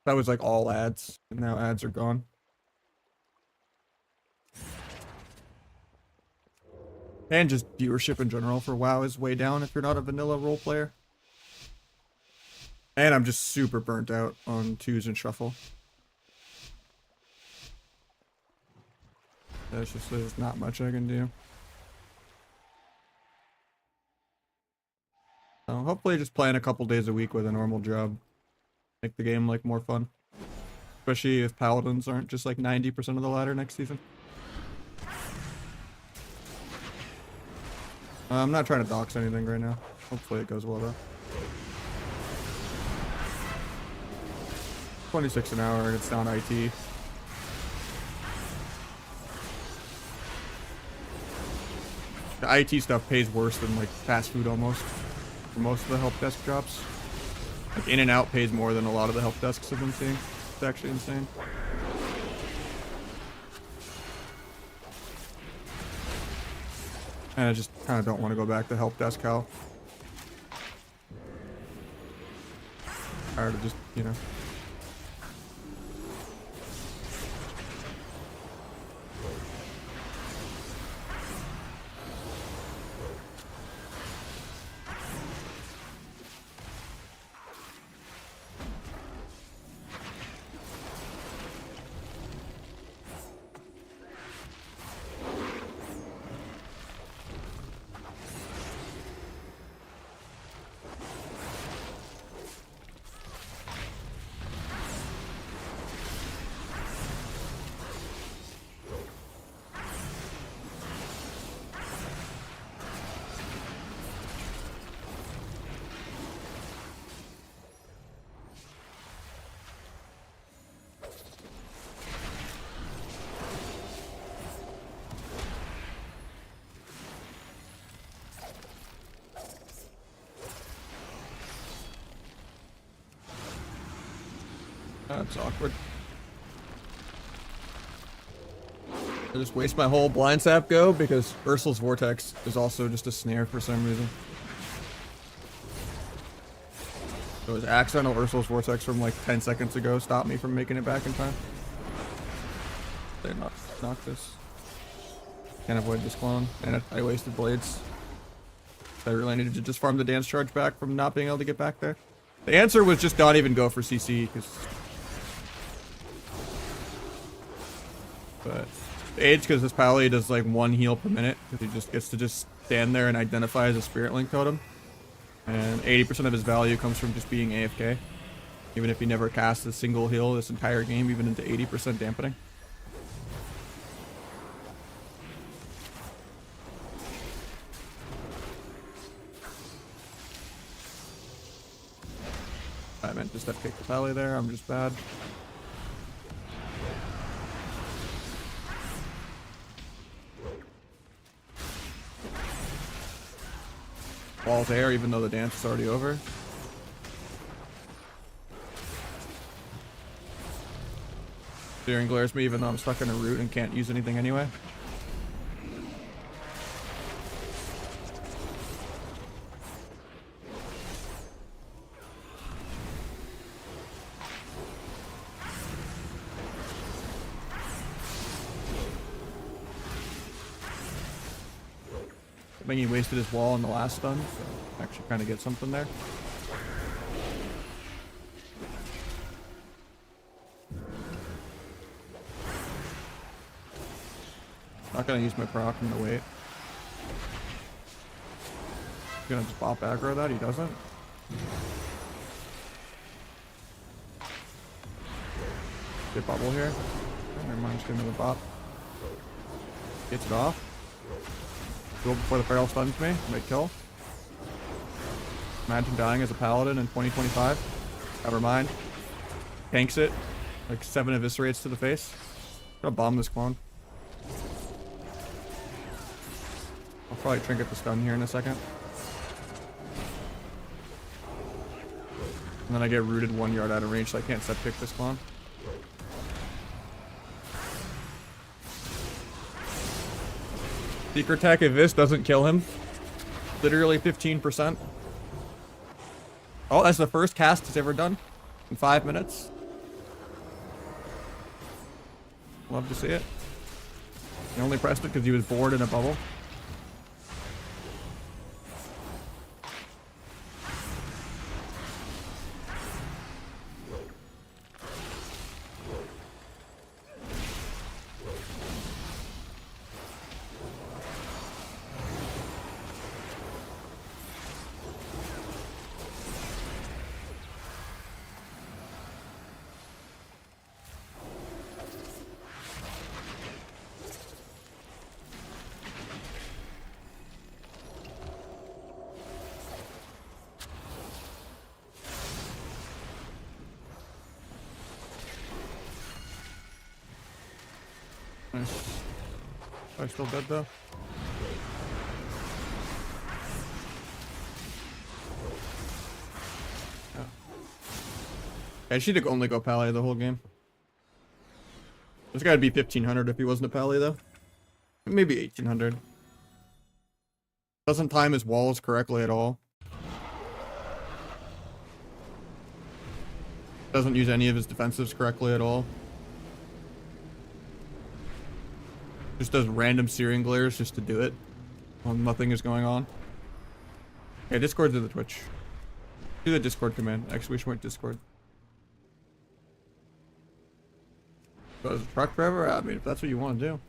That was like all ads, and now ads are gone. And just viewership in general for WoW is way down if you're not a vanilla role player. And I'm just super burnt out on 2s and shuffle. There's not much I can do. So hopefully just playing a couple days a week with a normal job. Make the game like more fun. Especially if Paladins aren't just like 90% of the ladder next season. I'm not trying to dox anything right now. Hopefully it goes well though. 26 an hour and it's down IT. The IT stuff pays worse than like fast food almost for most of the help desk jobs. Like in and out pays more than a lot of the help desks I've been seeing. It's actually insane. And I just kind of don't want to go back to help desk hell. Tired of just, you know. That's awkward. I just waste my whole blind sap go because Ursul's Vortex is also just a snare for some reason. So his accidental Ursul's Vortex from like 10 seconds ago stopped me from making it back in time. They knocked this. Can't avoid this clone. And I wasted blades. I really needed to just farm the dance charge back from not being able to get back there. The answer was just not even go for CC, because... But... AIDS, because this pally does like 1 heal per minute, because he just gets to just stand there and identify as a Spirit Link totem. And 80% of his value comes from just being AFK. Even if he never casts a single heal this entire game, even into 80% dampening. I meant just have kicked the pally there, I'm just bad. Wall's there, even though the dance is already over. Steering glares me even though I'm stuck in a root and can't use anything anyway. I think he wasted his wall in the last stun, so actually kind of get something there. Not gonna use my proc in the wait. Gonna just bop aggro that, he doesn't. Get bubble here. Oh, never mind, just get another bop. Gets it off. Go before the barrel stuns me, might kill. Imagine dying as a paladin in 2025. Never mind. Tanks it. Like 7 eviscerates to the face. Gotta bomb this clone. I'll probably trinket the stun here in a second. And then I get rooted 1 yard out of range, so I can't set pick this clone. Secret attack if this doesn't kill him. Literally 15%. Oh, that's the first cast he's ever done in 5 minutes. Love to see it. He only pressed it because he was bored in a bubble. Nice. Am I still dead though? Yeah. I should only go pally the whole game. There's gotta be 1500 if he wasn't a pally though. Maybe 1800. Doesn't time his walls correctly at all. Doesn't use any of his defensives correctly at all. Just does random searing glares just to do it while nothing is going on. Okay, Discord to the Twitch. Do the Discord command. Exclamation point Discord. But as a truck driver, I mean, if that's what you want to do.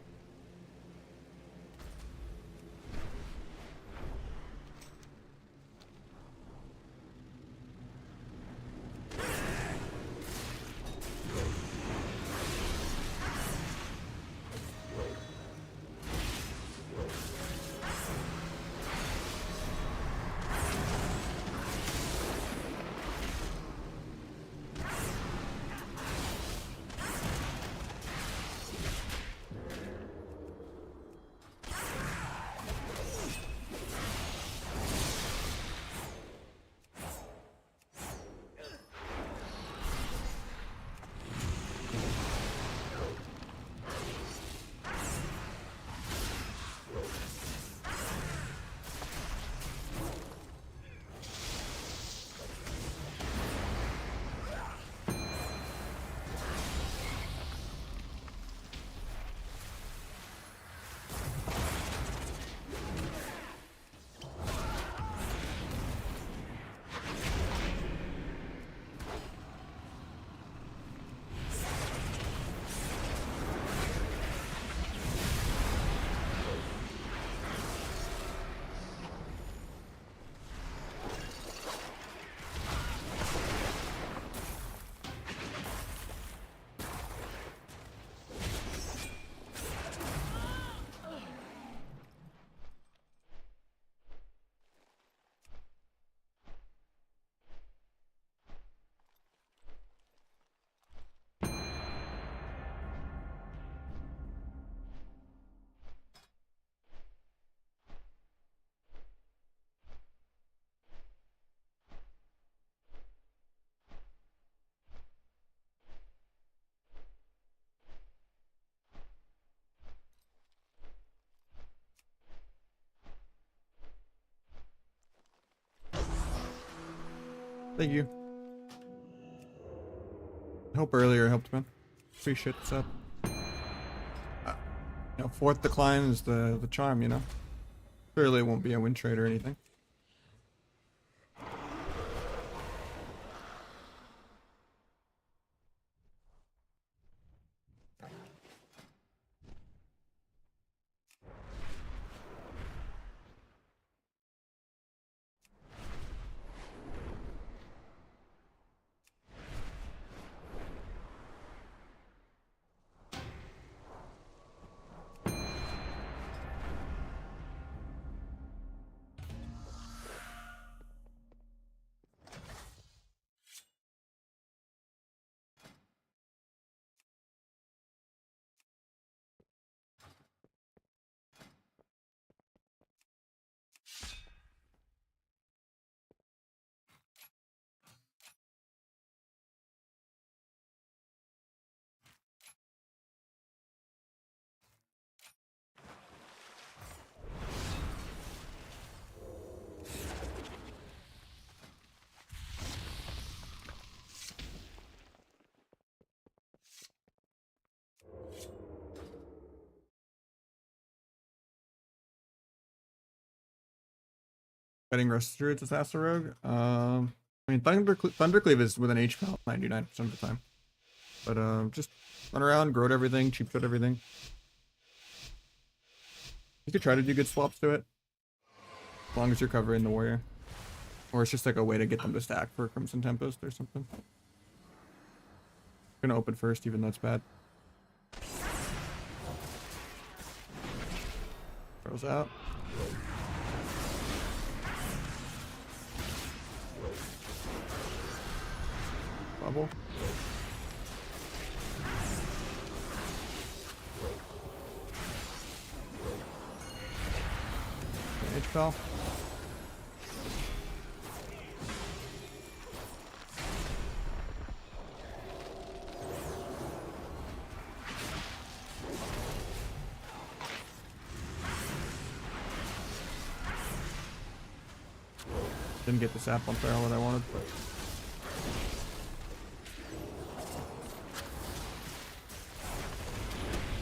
Thank you. I hope earlier helped, man. Appreciate what's up. You know, fourth decline is the charm, you know? Surely it won't be a win trade or anything. Fighting Rust Druid Disaster Rogue. I mean, Thundercleave is with an HP 99% of the time. But just run around, grow everything, cheap shot everything. You could try to do good swaps to it. As long as you're covering the warrior. Or it's just like a way to get them to stack for Crimson Tempest or something. I'm gonna open first, even though it's bad. Throws out. Bubble. H-Pal. Didn't get the sap on Feral that I wanted, but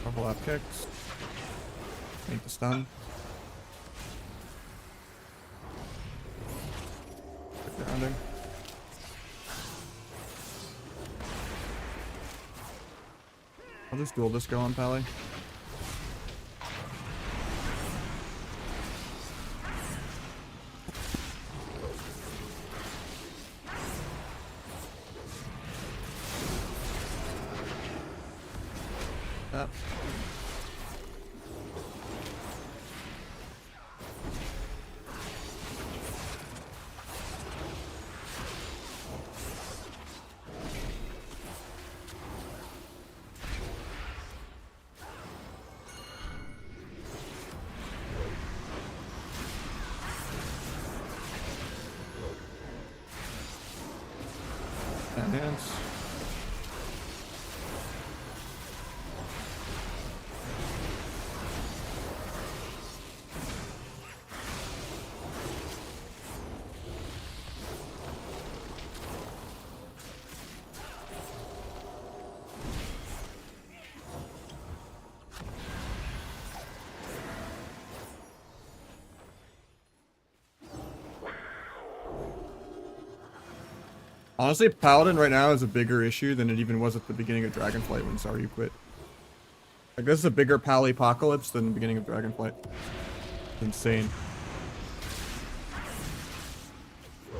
couple up kicks. Make the stun. Quick grounding. I'll just duel this girl on Pally. Hands. Honestly, Paladin right now is a bigger issue than it even was at the beginning of Dragonflight when Sorry You Quit. Like, this is a bigger Pally apocalypse than the beginning of Dragonflight. It's insane.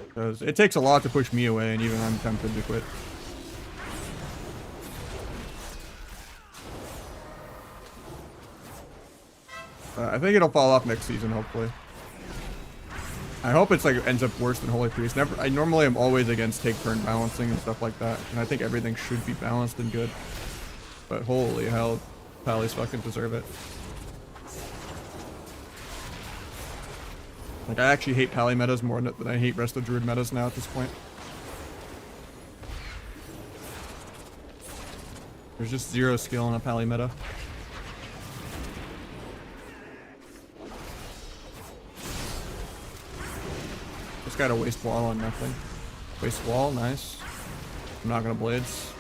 Because it takes a lot to push me away, and even I'm tempted to quit. I think it'll fall off next season, hopefully. I hope it's like ends up worse than Holy Priest. I normally am always against take turn balancing and stuff like that, and I think everything should be balanced and good. But holy hell, Pallies fucking deserve it. Like, I actually hate Pally metas more than I hate rest of Druid metas now at this point. There's just zero skill in a Pally meta. Just gotta waste wall on nothing. Waste wall, nice. I'm not gonna blades.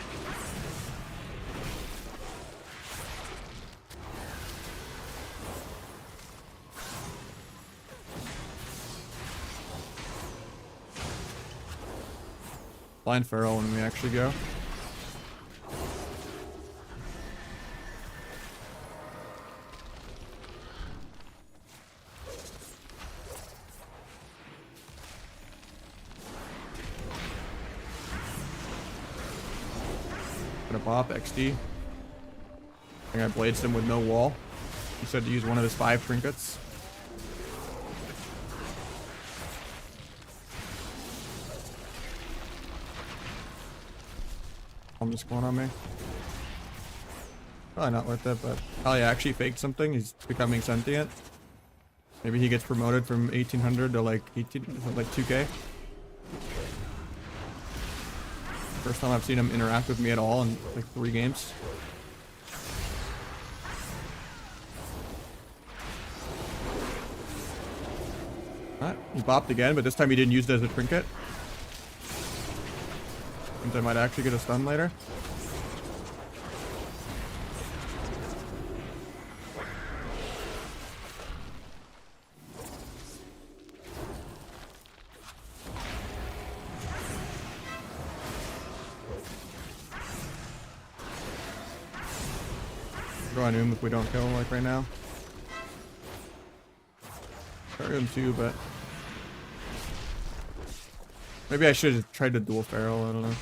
Blind Feral when we actually go. Gonna pop XD. I think I bladed him with no wall. He said to use one of his 5 trinkets. I'm just going on me. Probably not worth it, but probably actually faked something. He's becoming sentient. Maybe he gets promoted from 1800 to like 2K. First time I've seen him interact with me at all in like 3 games. Alright, he bopped again, but this time he didn't use it as a trinket. Means I might actually get a stun later. Go on him if we don't kill him like right now. Carry him too, but maybe I should have tried to dual feral, I don't know.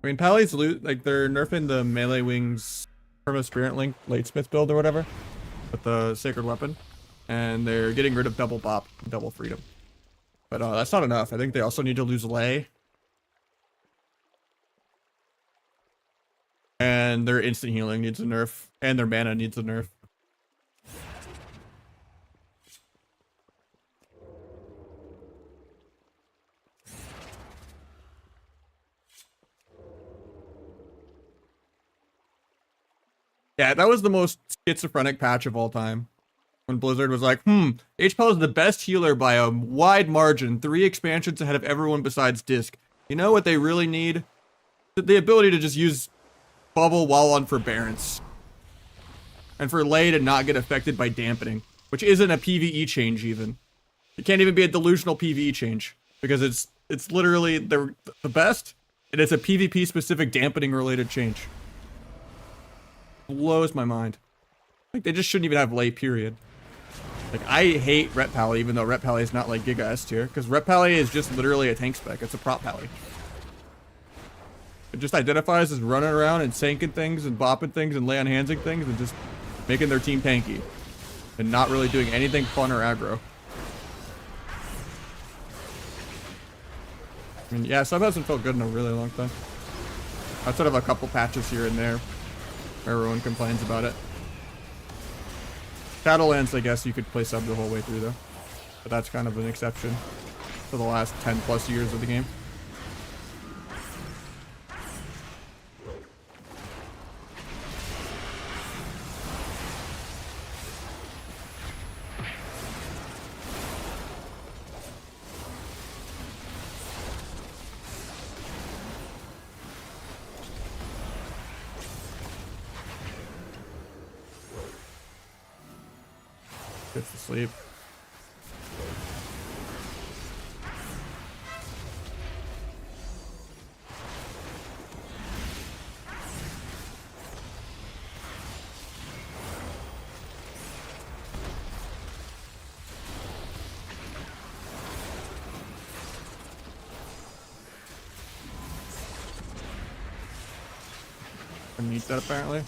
I mean, Pally's loot, like, they're nerfing the melee wings from a Spirit Link Latesmith build or whatever with the Sacred Weapon, and they're getting rid of double bop, double freedom. But that's not enough. I think they also need to lose lay. And their instant healing needs a nerf, and their mana needs a nerf. Yeah, that was the most schizophrenic patch of all time. When Blizzard was like, HPL is the best healer by a wide margin, 3 expansions ahead of everyone besides Disc. You know what they really need? The ability to just use Bubble while on Forbearance. And for Lay to not get affected by dampening, which isn't a PvE change even. It can't even be a delusional PvE change, because it's literally the best, and it's a PvP specific dampening related change. Blows my mind. Like, they just shouldn't even have Lay, period. Like, I hate Rep Pally, even though Rep Pally is not like Giga S tier, because Rep Pally is just literally a tank spec. It's a prop Pally. It just identifies as running around and sanking things and bopping things and lay on handsing things and just making their team tanky. And not really doing anything fun or aggro. I mean, yeah, sub hasn't felt good in a really long time. Outside of a couple patches here and there. Everyone complains about it. Shadowlands, I guess you could play sub the whole way through though. But that's kind of an exception for the last 10 plus years of the game. Gets to sleep. I need that apparently.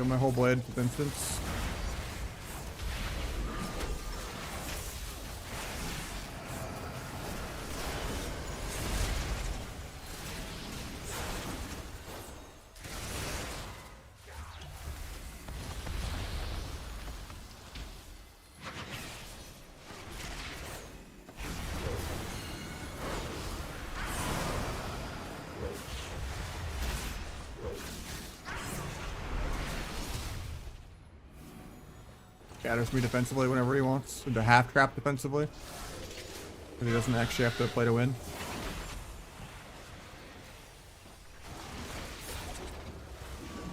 Kill my whole blade with instance. Scatters me defensively whenever he wants. Into half trap defensively. Because he doesn't actually have to play to win.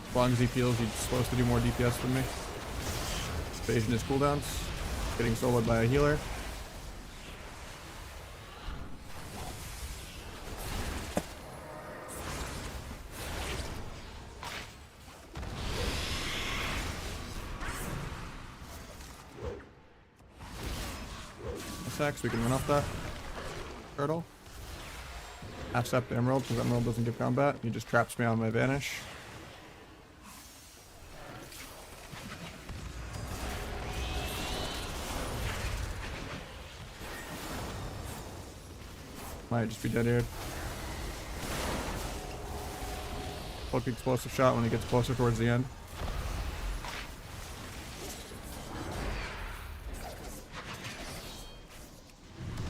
As long as he feels he's supposed to do more DPS than me. Evasion his cooldowns. Getting soloed by a healer. So we can run off that turtle. Half step to Emerald because Emerald doesn't give combat. He just traps me on my vanish. Might just be dead here. Poke explosive shot when he gets closer towards the end.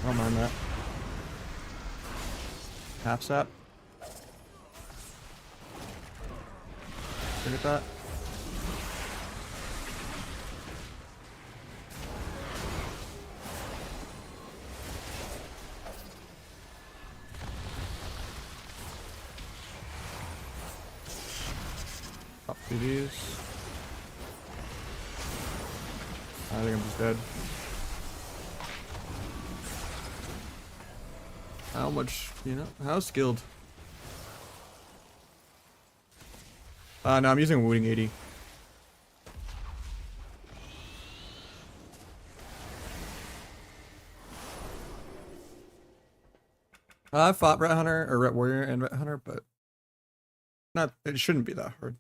I don't mind that. Half sap. Look at that. Pop CDs. I think I'm just dead. How much, you know, how skilled? No, I'm using wounding 80. I fought Ret Hunter, or Ret Warrior and Ret Hunter, but it shouldn't be that hard.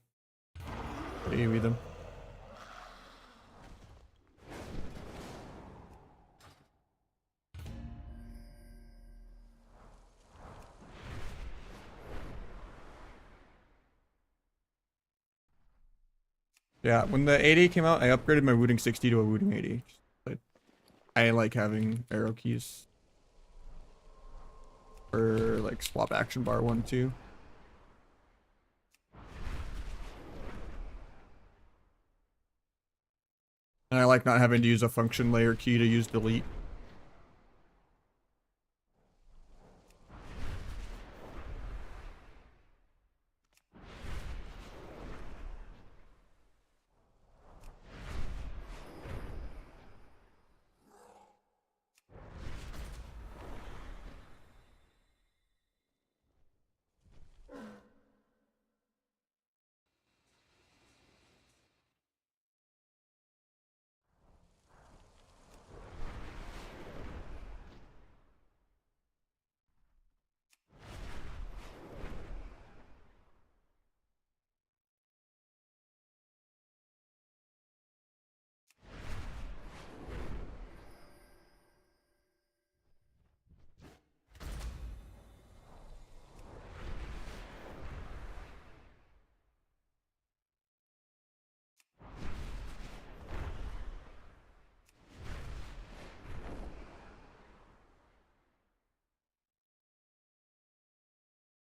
AoE them. Yeah, when the 80 came out, I upgraded my wounding 60 to a wounding 80. I like having arrow keys. Or like swap action bar 1, 2. And I like not having to use a function layer key to use delete.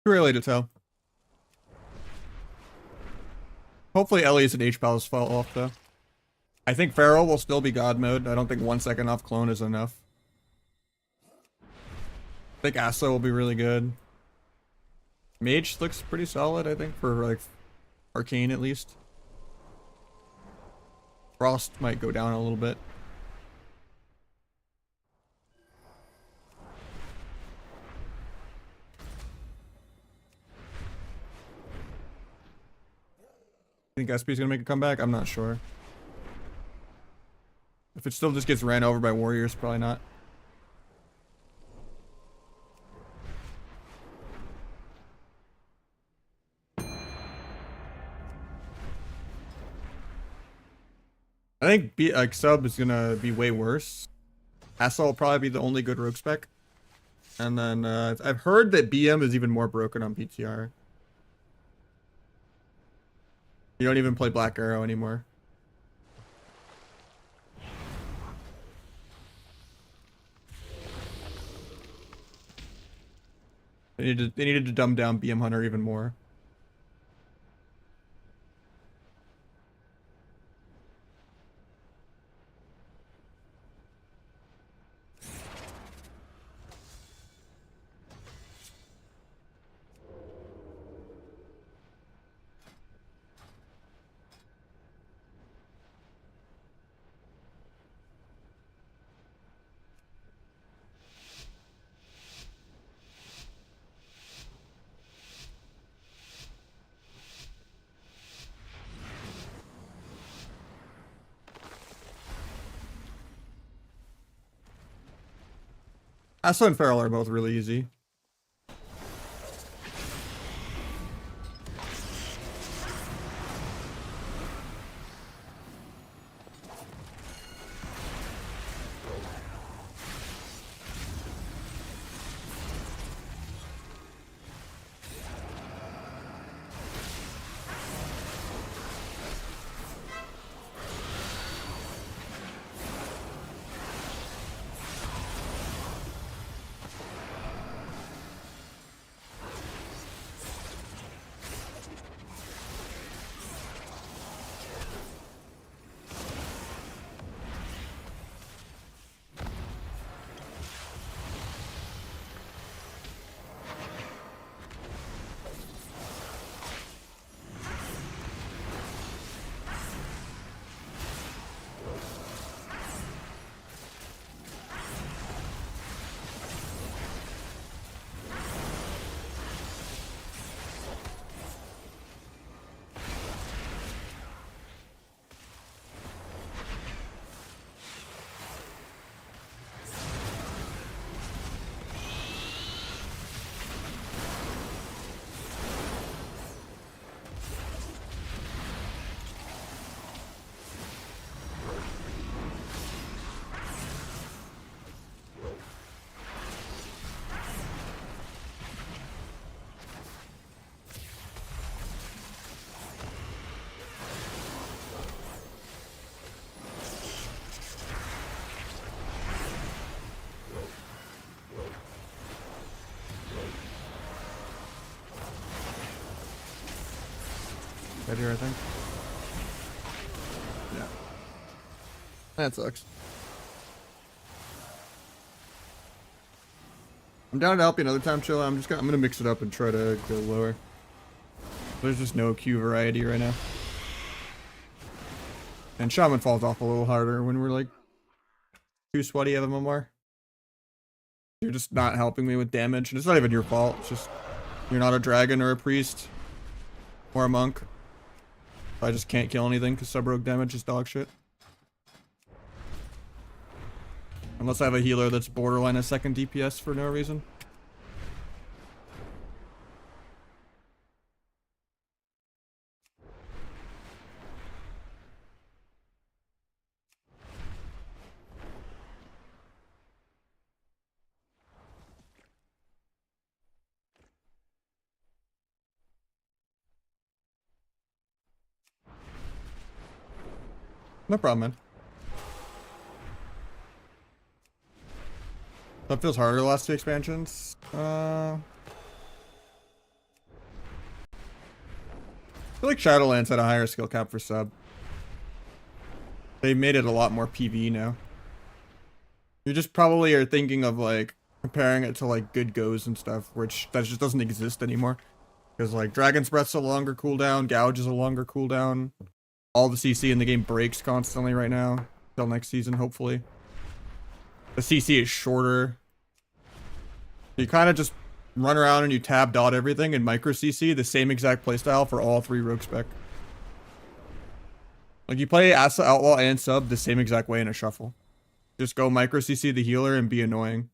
Too early to tell. Hopefully Ellie's and H-Pals fall off though. I think Feral will still be God mode. I don't think 1 second off clone is enough. I think Asa will be really good. Mage looks pretty solid, I think, for like Arcane at least. Frost might go down a little bit. Think SP's gonna make a comeback? I'm not sure. If it still just gets ran over by warriors, probably not. think like sub is gonna be way worse. Assault will probably be the only good rogue spec. And then I've heard that BM is even more broken on PTR. You don't even play Black Arrow anymore. They needed to dumb down BM Hunter even more. Asa and Feral are both really easy. Right here, I think. Yeah. That sucks. I'm down to help you another time, Chill. I'm gonna mix it up and try to go lower. There's just no Q variety right now. And Shaman falls off a little harder when we're like too sweaty of a MMR. You're just not helping me with damage, and it's not even your fault. It's just you're not a dragon or a priest or a monk. I just can't kill anything because sub-rogue damage is dog shit. Unless I have a healer that's borderline a second DPS for no reason. No problem, man. That feels harder the last two expansions. I feel like Shadowlands had a higher skill cap for sub. They made it a lot more PvE now. You just probably are thinking of like comparing it to like good goes and stuff, which that just doesn't exist anymore. Because like Dragon's Breath's a longer cooldown, Gouge is a longer cooldown. All the CC in the game breaks constantly right now. Till next season, hopefully. The CC is shorter. You kind of just run around and you tab dot everything and micro CC the same exact playstyle for all three rogue spec. Like you play Asa, Outlaw, and Sub the same exact way in a shuffle. Just go micro CC the healer and be annoying.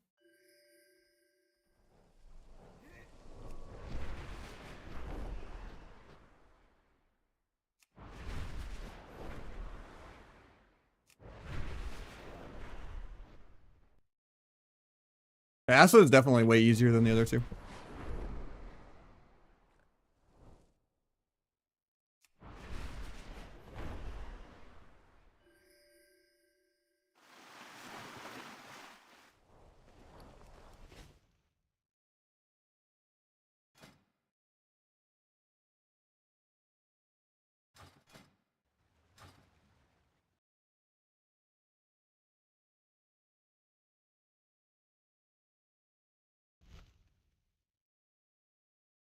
Acid is definitely way easier than the other two.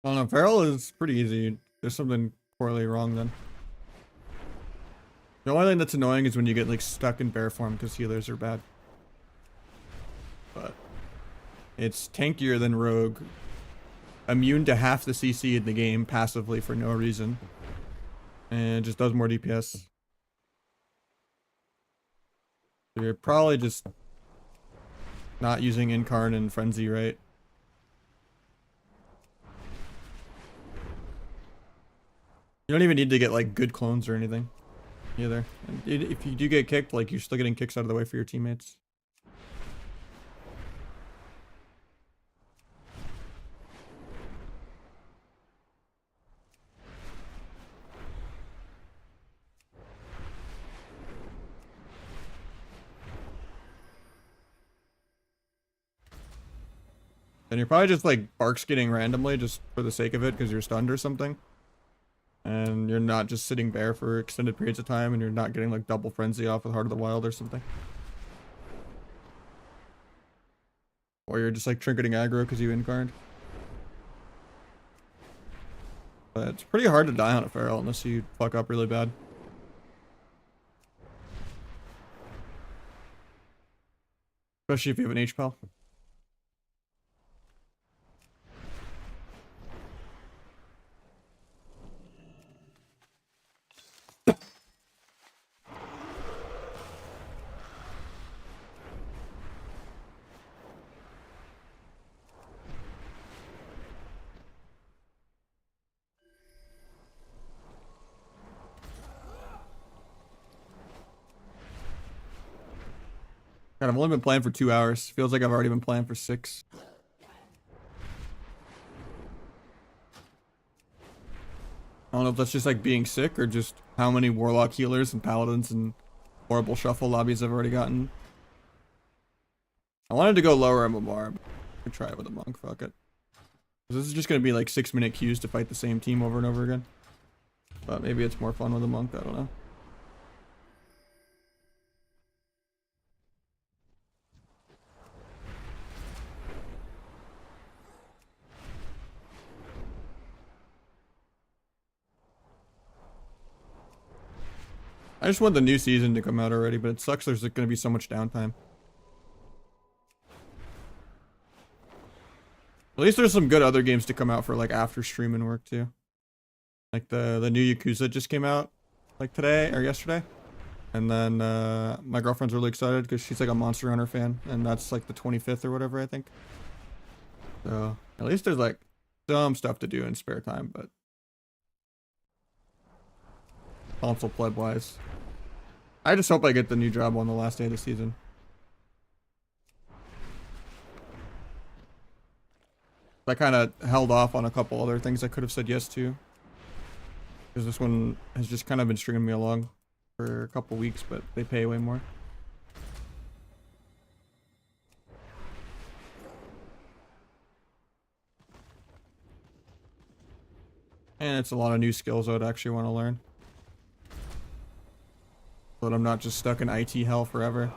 I don't know. Feral is pretty easy. There's something poorly wrong then. The only thing that's annoying is when you get like stuck in bear form because healers are bad. But it's tankier than rogue. Immune to half the CC in the game passively for no reason. And just does more DPS. So you're probably just not using Incarn and Frenzy right. You don't even need to get like good clones or anything either. And if you do get kicked, like you're still getting kicks out of the way for your teammates. And you're probably just like bark skidding randomly just for the sake of it because you're stunned or something. And you're not just sitting bare for extended periods of time and you're not getting like double frenzy off with Heart of the Wild or something. Or you're just like trinketing aggro because you incarned. But it's pretty hard to die on a feral unless you fuck up really bad. Especially if you have an H-Pal. God, I've only been playing for 2 hours. Feels like I've already been playing for 6. I don't know if that's just like being sick or just how many Warlock healers and Paladins and horrible shuffle lobbies I've already gotten. I wanted to go lower MMR, but I could try it with a monk, fuck it. This is just gonna be like 6-minute queues to fight the same team over and over again. But maybe it's more fun with a monk, I don't know. I just want the new season to come out already, but it sucks there's gonna be so much downtime. At least there's some good other games to come out for like after streaming work too. Like the new Yakuza just came out like today or yesterday. And then my girlfriend's really excited because she's like a Monster Hunter fan, and that's like the 25th or whatever, I think. So at least there's like some stuff to do in spare time, but console pleb wise, I just hope I get the new job on the last day of the season. I kind of held off on a couple other things I could have said yes to, because this one has just kind of been stringing me along for a couple weeks, but they pay way more. And it's a lot of new skills I would actually want to learn. So that I'm not just stuck in IT hell forever.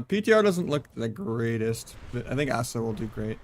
PTR doesn't look the greatest, but I think Asa will do great.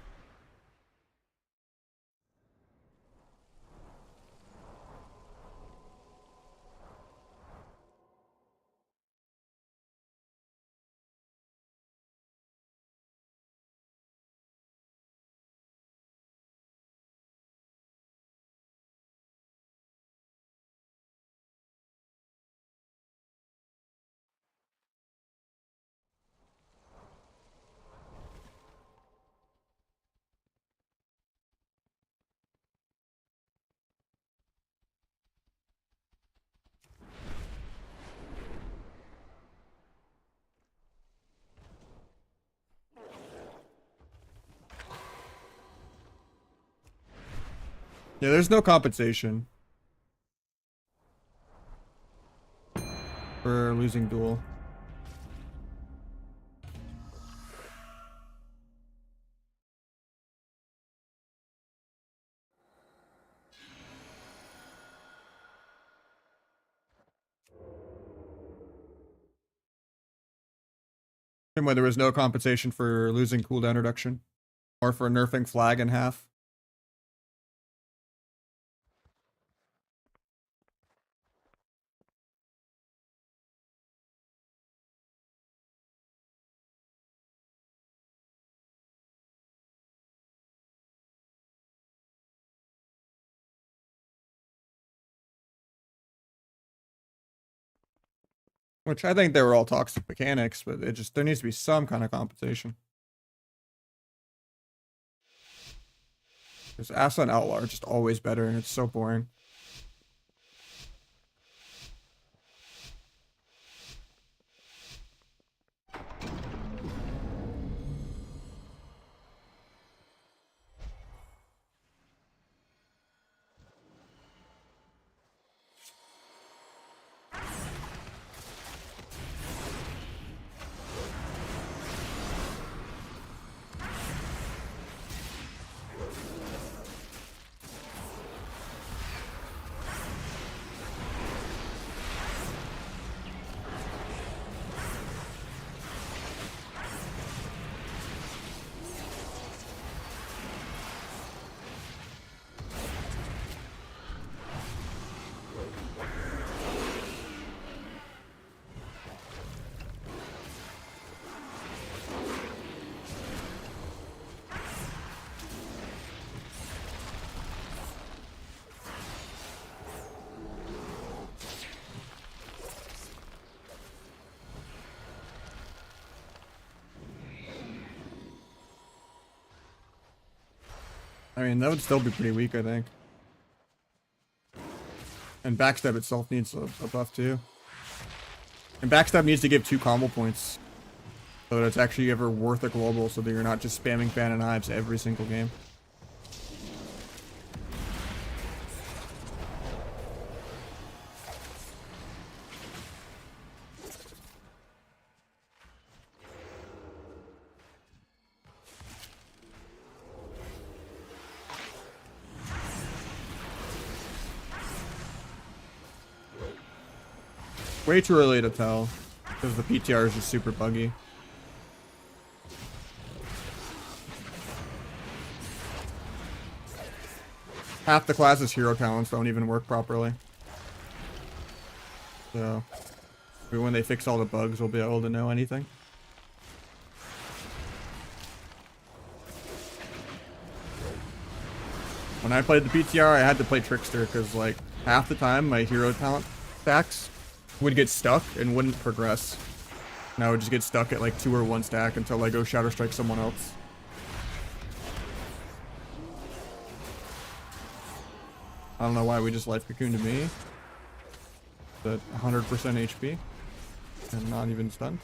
Yeah, there's no compensation for losing duel. Same way there was no compensation for losing cooldown reduction. Or for nerfing flag in half. Which I think they were all toxic mechanics, but it just, there needs to be some kind of compensation. Because Asa and Outlaw are just always better, and it's so boring. I mean, that would still be pretty weak, I think. And backstab itself needs a buff too. And backstab needs to give 2 combo points. So that it's actually ever worth a global, so that you're not just spamming fan and knives every single game. Way too early to tell, because the PTR is just super buggy. Half the class's hero talents don't even work properly. So, maybe when they fix all the bugs, we'll be able to know anything. When I played the PTR, I had to play Trickster, because like, half the time my hero talent stacks would get stuck and wouldn't progress. And I would just get stuck at like 2 or 1 stack until I go Shadow Strike someone else. I don't know why we just life cocoon to me. At 100% HP. And not even stunned.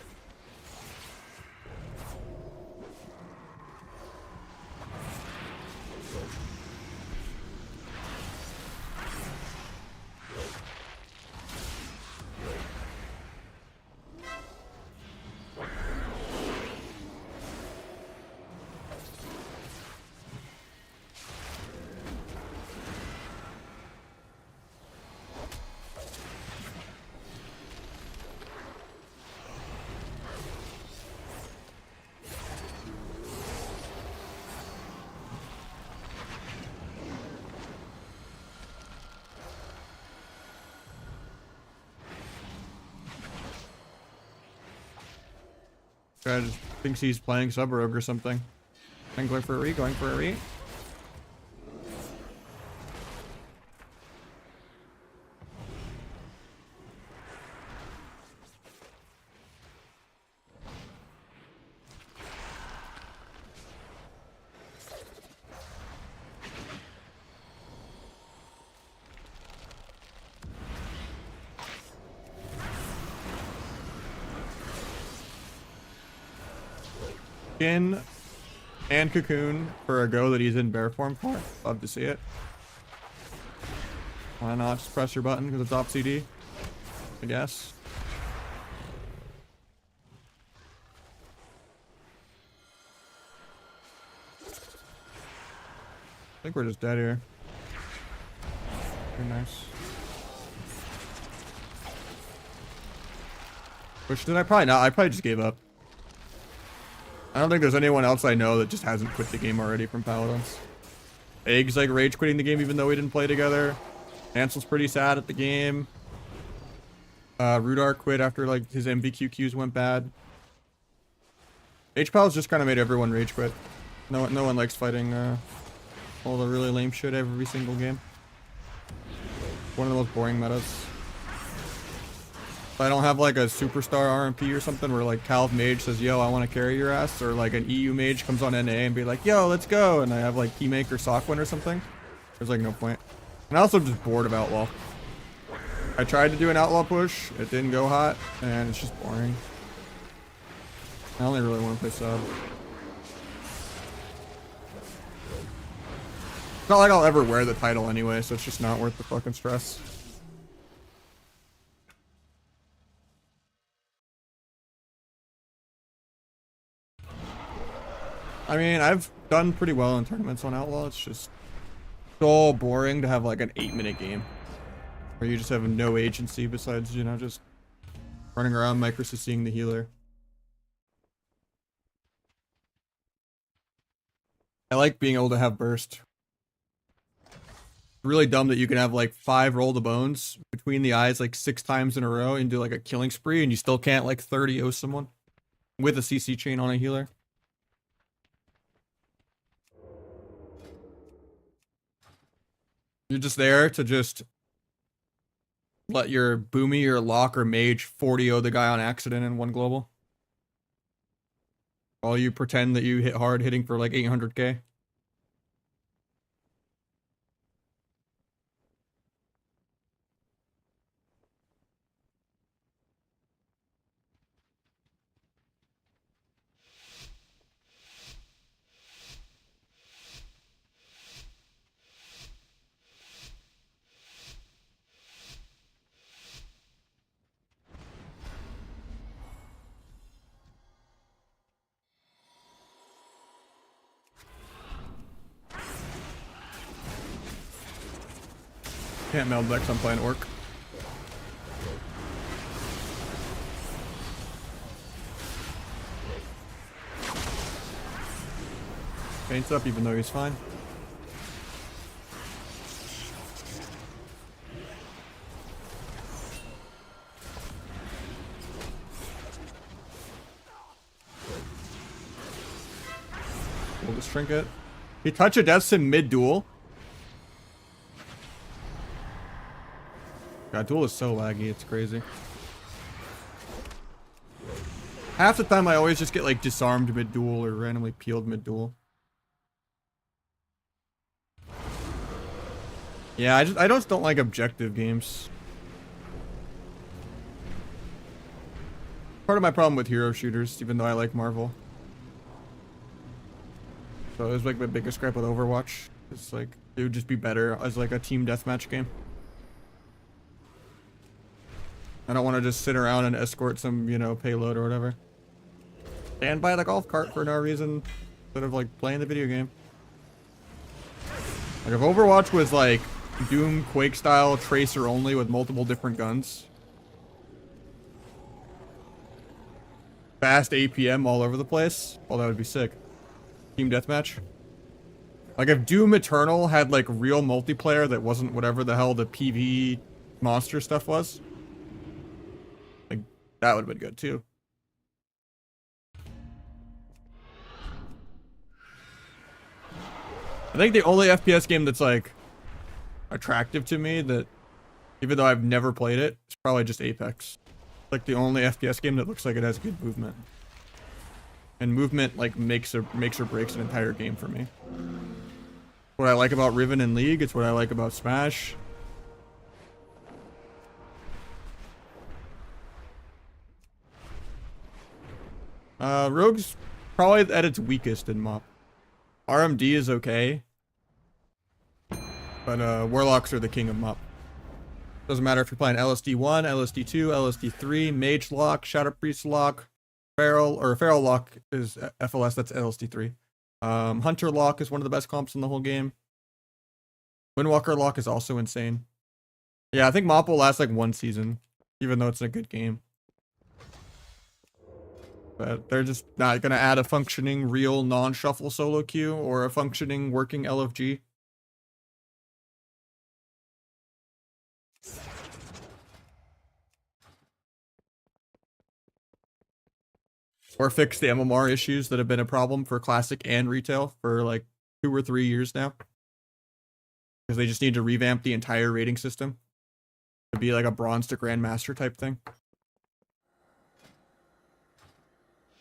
Guy just thinks he's playing Sub Rogue or something. I'm going for a re, going for a re. Skin and Cocoon for a go that he's in bear form for. Love to see it. Why not just press your button because it's off CD? I guess. I think we're just dead here. Very nice. Which did I probably not? I probably just gave up. I don't think there's anyone else I know that just hasn't quit the game already from Paladins. Egg's like rage quitting the game even though we didn't play together. Ansel's pretty sad at the game. Rudar quit after like his MVQQs went bad. H-Pal's just kind of made everyone rage quit. No one likes fighting all the really lame shit every single game. One of the most boring metas. If I don't have like a superstar RMP or something where like Calv Mage says, yo, I want to carry your ass, or like an EU Mage comes on NA and be like, yo, let's go, and I have like Keymaker Sockwind or something, there's like no point. And I'm also just bored of Outlaw. I tried to do an Outlaw push, it didn't go hot, and it's just boring. I only really want to play sub. It's not like I'll ever wear the title anyway, so it's just not worth the fucking stress. I mean, I've done pretty well in tournaments on Outlaw. It's just so boring to have like an 8-minute game where you just have no agency besides, you know, just running around micro-CCing the healer. I like being able to have burst. Really dumb that you can have like 5 roll the bones between the eyes like 6 times in a row and do like a killing spree, and you still can't like 30-0 someone with a CC chain on a healer. You're just there to just let your Boomy or Lock or Mage 40-0 the guy on accident in one global. While you pretend that you hit hard, hitting for like 800k. Can't meld Vex, I'm playing Orc. Faints up even though he's fine. We'll just trinket. He touch a deaths in mid-duel. God, duel is so laggy, it's crazy. Half the time I always just get like disarmed mid-duel or randomly peeled mid-duel. Yeah, I just don't like objective games. Part of my problem with hero shooters, even though I like Marvel. So it was like my biggest gripe with Overwatch. It's like, it would just be better as like a team deathmatch game. I don't want to just sit around and escort some, you know, payload or whatever. And buy the golf cart for no reason instead of like playing the video game. Like if Overwatch was like Doom Quake style tracer only with multiple different guns. Fast APM all over the place. Oh, that would be sick. Team deathmatch. Like if Doom Eternal had like real multiplayer that wasn't whatever the hell the PV monster stuff was. Like that would have been good too. I think the only FPS game that's like attractive to me, that even though I've never played it, is probably just Apex. Like the only FPS game that looks like it has good movement. And movement like makes or breaks an entire game for me. What I like about Riven and League, it's what I like about Smash. Rogue's probably at its weakest in MoP. RMD is okay. But Warlocks are the king of MoP. Doesn't matter if you're playing LSD1, LSD2, LSD3, Mage Lock, Shadow Priest Lock, Feral Lock is FLS, that's LSD3. Hunter Lock is one of the best comps in the whole game. Windwalker Lock is also insane. Yeah, I think MOP will last like 1 season, even though it's a good game. But they're just not going to add a functioning, real, non-shuffle solo queue or a functioning, working LFG. Or fix the MMR issues that have been a problem for Classic and Retail for like 2 or 3 years now. Because they just need to revamp the entire rating system to be like a Bronze to Grandmaster type thing.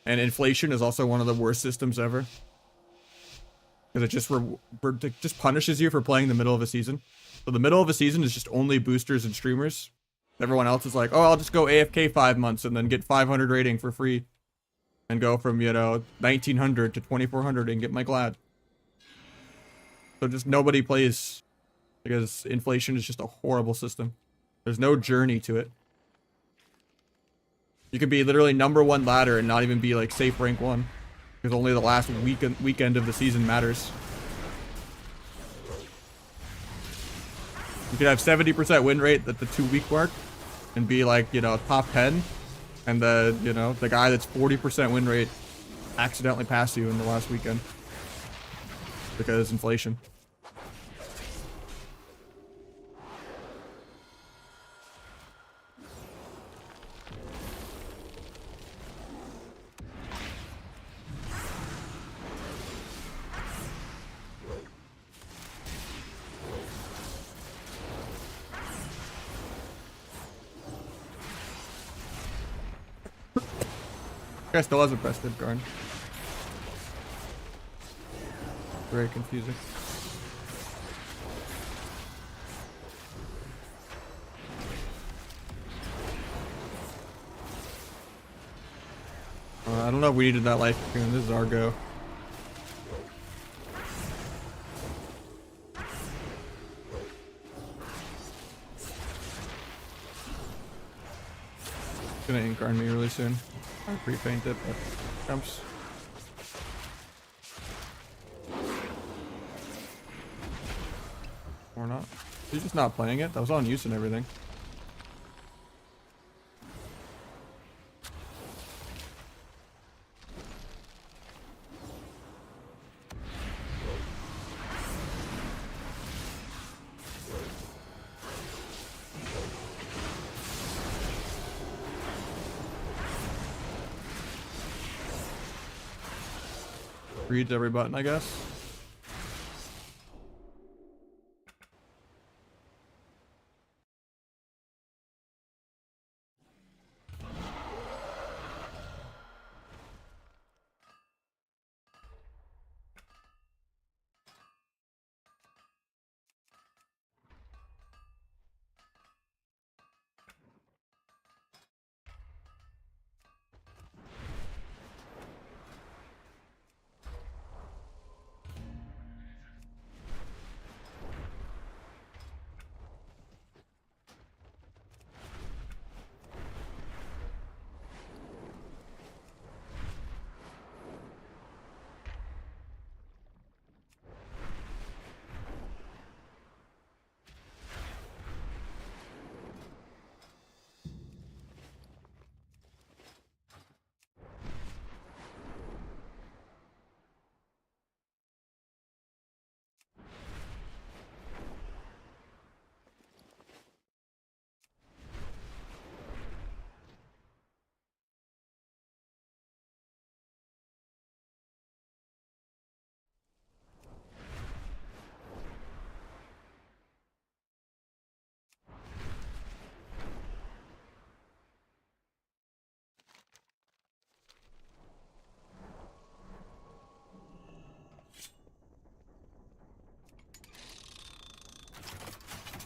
And inflation is also one of the worst systems ever. Because it just punishes you for playing the middle of a season. So the middle of a season is just only boosters and streamers. Everyone else is like, oh, I'll just go AFK 5 months and then get 500 rating for free. And go from, you know, 1900 to 2400 and get my glad. So just nobody plays. Because inflation is just a horrible system. There's no journey to it. You could be literally #1 ladder and not even be like safe rank 1. Because only the last weekend of the season matters. You could have 70% win rate at the 2-week mark. And be like, you know, top 10. And the, you know, the guy that's 40% win rate accidentally pass you in the last weekend. Because inflation. Guy still hasn't pressed it, Garn. Very confusing. I don't know if we needed that life cocoon. This is our go. It's gonna ink Garn me really soon. I pre-paint it, but jumps. Or not. He's just not playing it. That was on use and everything. Reads every button, I guess.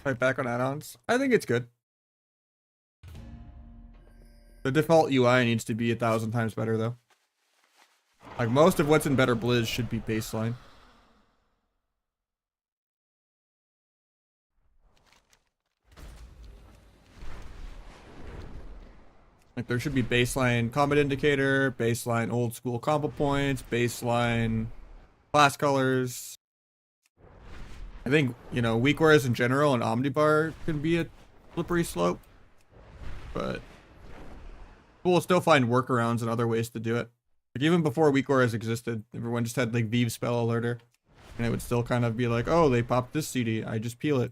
Right back on add-ons. I think it's good. The default UI needs to be 1,000 times better though. Like most of what's in Better Blizz should be baseline. Like there should be baseline combat indicator, baseline old school combo points, baseline class colors. I think, you know, weak wares in general and Omnibar can be a slippery slope, but we'll still find workarounds and other ways to do it. Like even before weak wares existed, everyone just had like Vive spell alerter, and it would still kind of be like, oh, they popped this CD, I just peel it.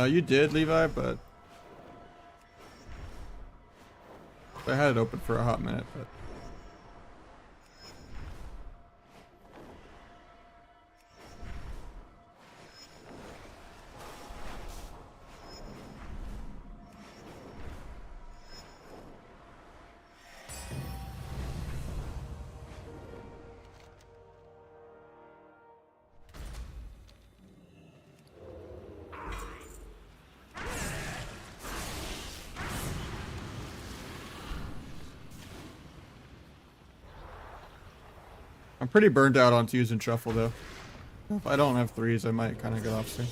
You did, Levi, but I had it open for a hot minute, but I'm pretty burned out on twos and shuffle though. If I don't have threes, I might kind of get off soon.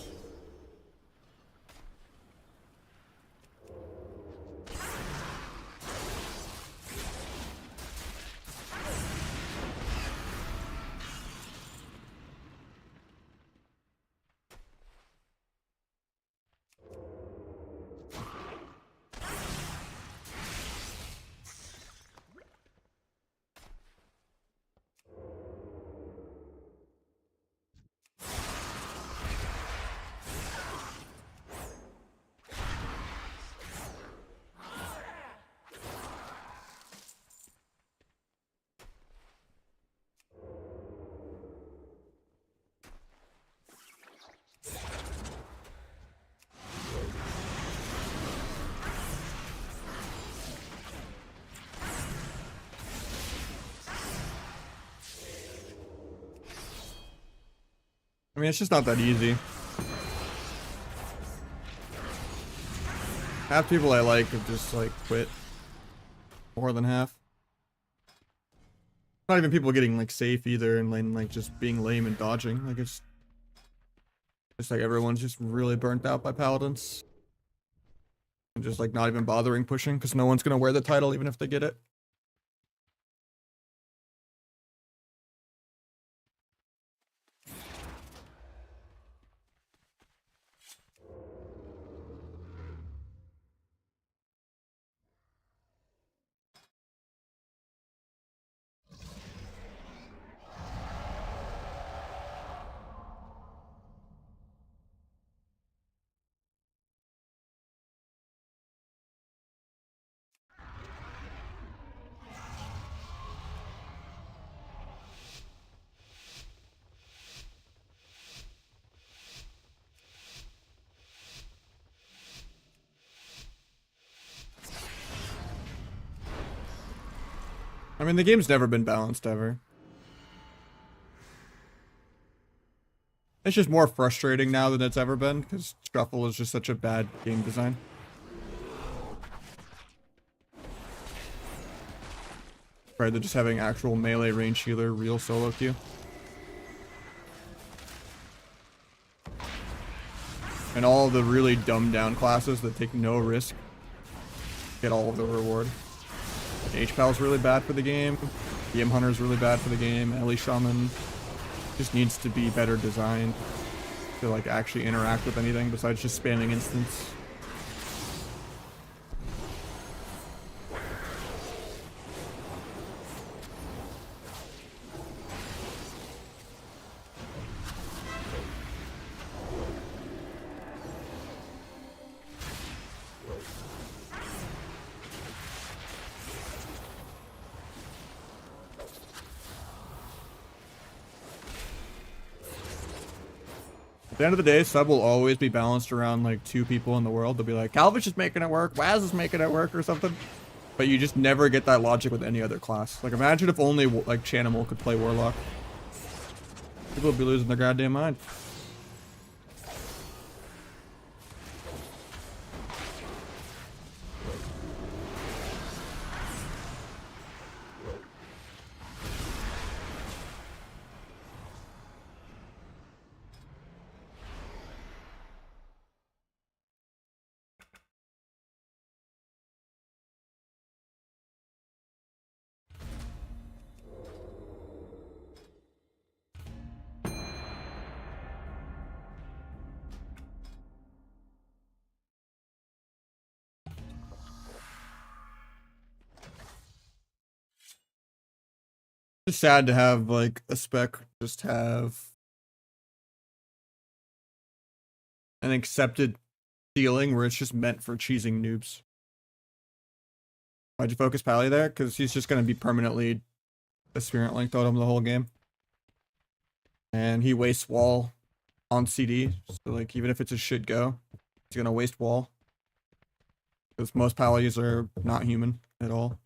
I mean, it's just not that easy. Half people I like have just like quit. More than half. Not even people getting like safe either, and like just being lame and dodging. Like it's like everyone's just really burnt out by paladins. And just like not even bothering pushing because no one's gonna wear the title even if they get it. I mean, the game's never been balanced ever. It's just more frustrating now than it's ever been, because Shuffle is just such a bad game design. Right, they're just having actual melee range healer, real solo queue. And all the really dumbed down classes that take no risk get all of the reward. H-Pal is really bad for the game. EM Hunter is really bad for the game. Ellie Shaman just needs to be better designed to like actually interact with anything besides just spamming instants. At the end of the day, sub will always be balanced around like 2 people in the world. They'll be like, Calvish is making it work, Waz is making it work or something. But you just never get that logic with any other class. Like imagine if only like Chanimal could play Warlock. People would be losing their goddamn mind. It's sad to have like a spec just have an accepted ceiling where it's just meant for cheesing noobs. Why'd you focus Pally there? Because he's just going to be permanently a Spirit Link totem the whole game. And he wastes wall on CD. So like even if it's a shit go, he's going to waste wall. Because most Pallys are not human at all.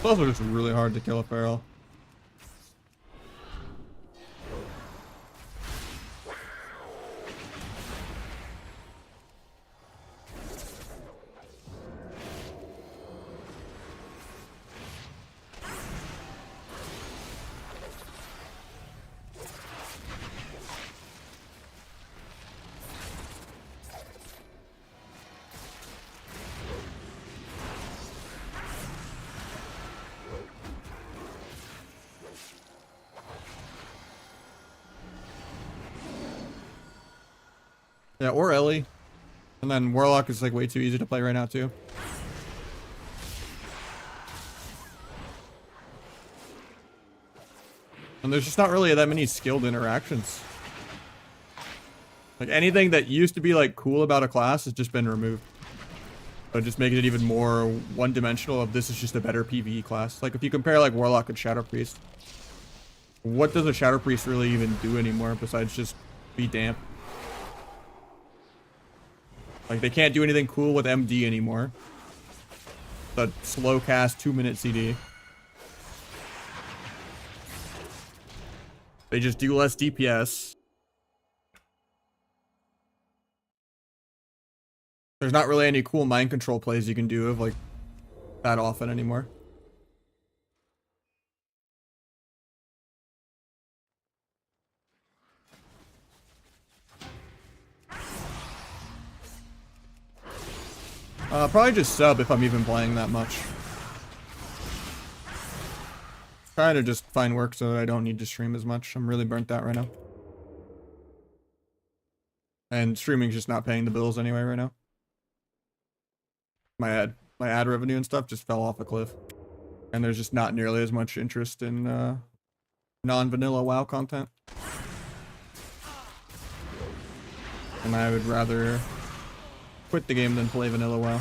It's also just really hard to kill a Feral. Yeah, or Ellie. And then Warlock is like way too easy to play right now too. And there's just not really that many skilled interactions. Like anything that used to be like cool about a class has just been removed. But just making it even more one-dimensional of this is just a better PvE class. Like if you compare like Warlock and Shadow Priest, what does a Shadow Priest really even do anymore besides just be damp? Like they can't do anything cool with MD anymore. The slow cast 2-minute CD. They just do less DPS. There's not really any cool mind control plays you can do of like that often anymore. Probably just sub if I'm even playing that much. Trying to just find work so that I don't need to stream as much. I'm really burnt out right now. And streaming's just not paying the bills anyway right now. My ad revenue and stuff just fell off a cliff. And there's just not nearly as much interest in non-vanilla WoW content. And I would rather quit the game than play vanilla WoW.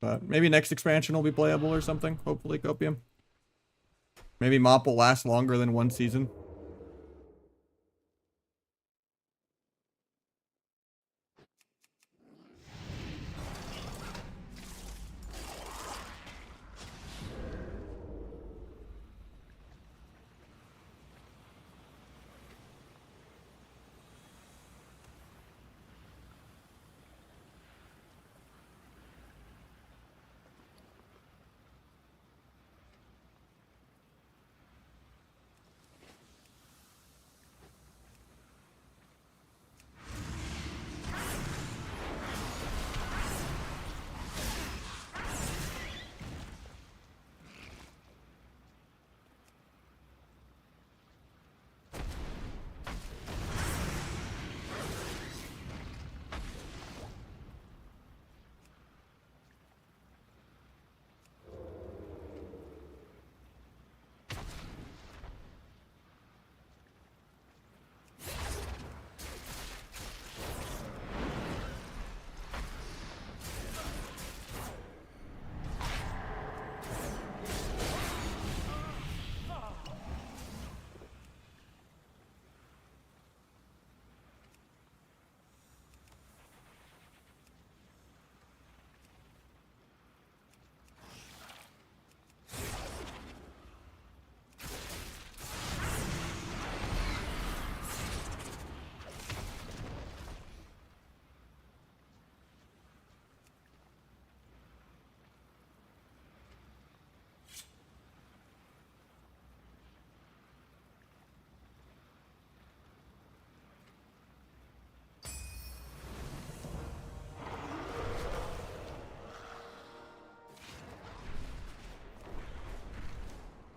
But maybe next expansion will be playable or something. Hopefully, Copium. Maybe MOP will last longer than 1 season.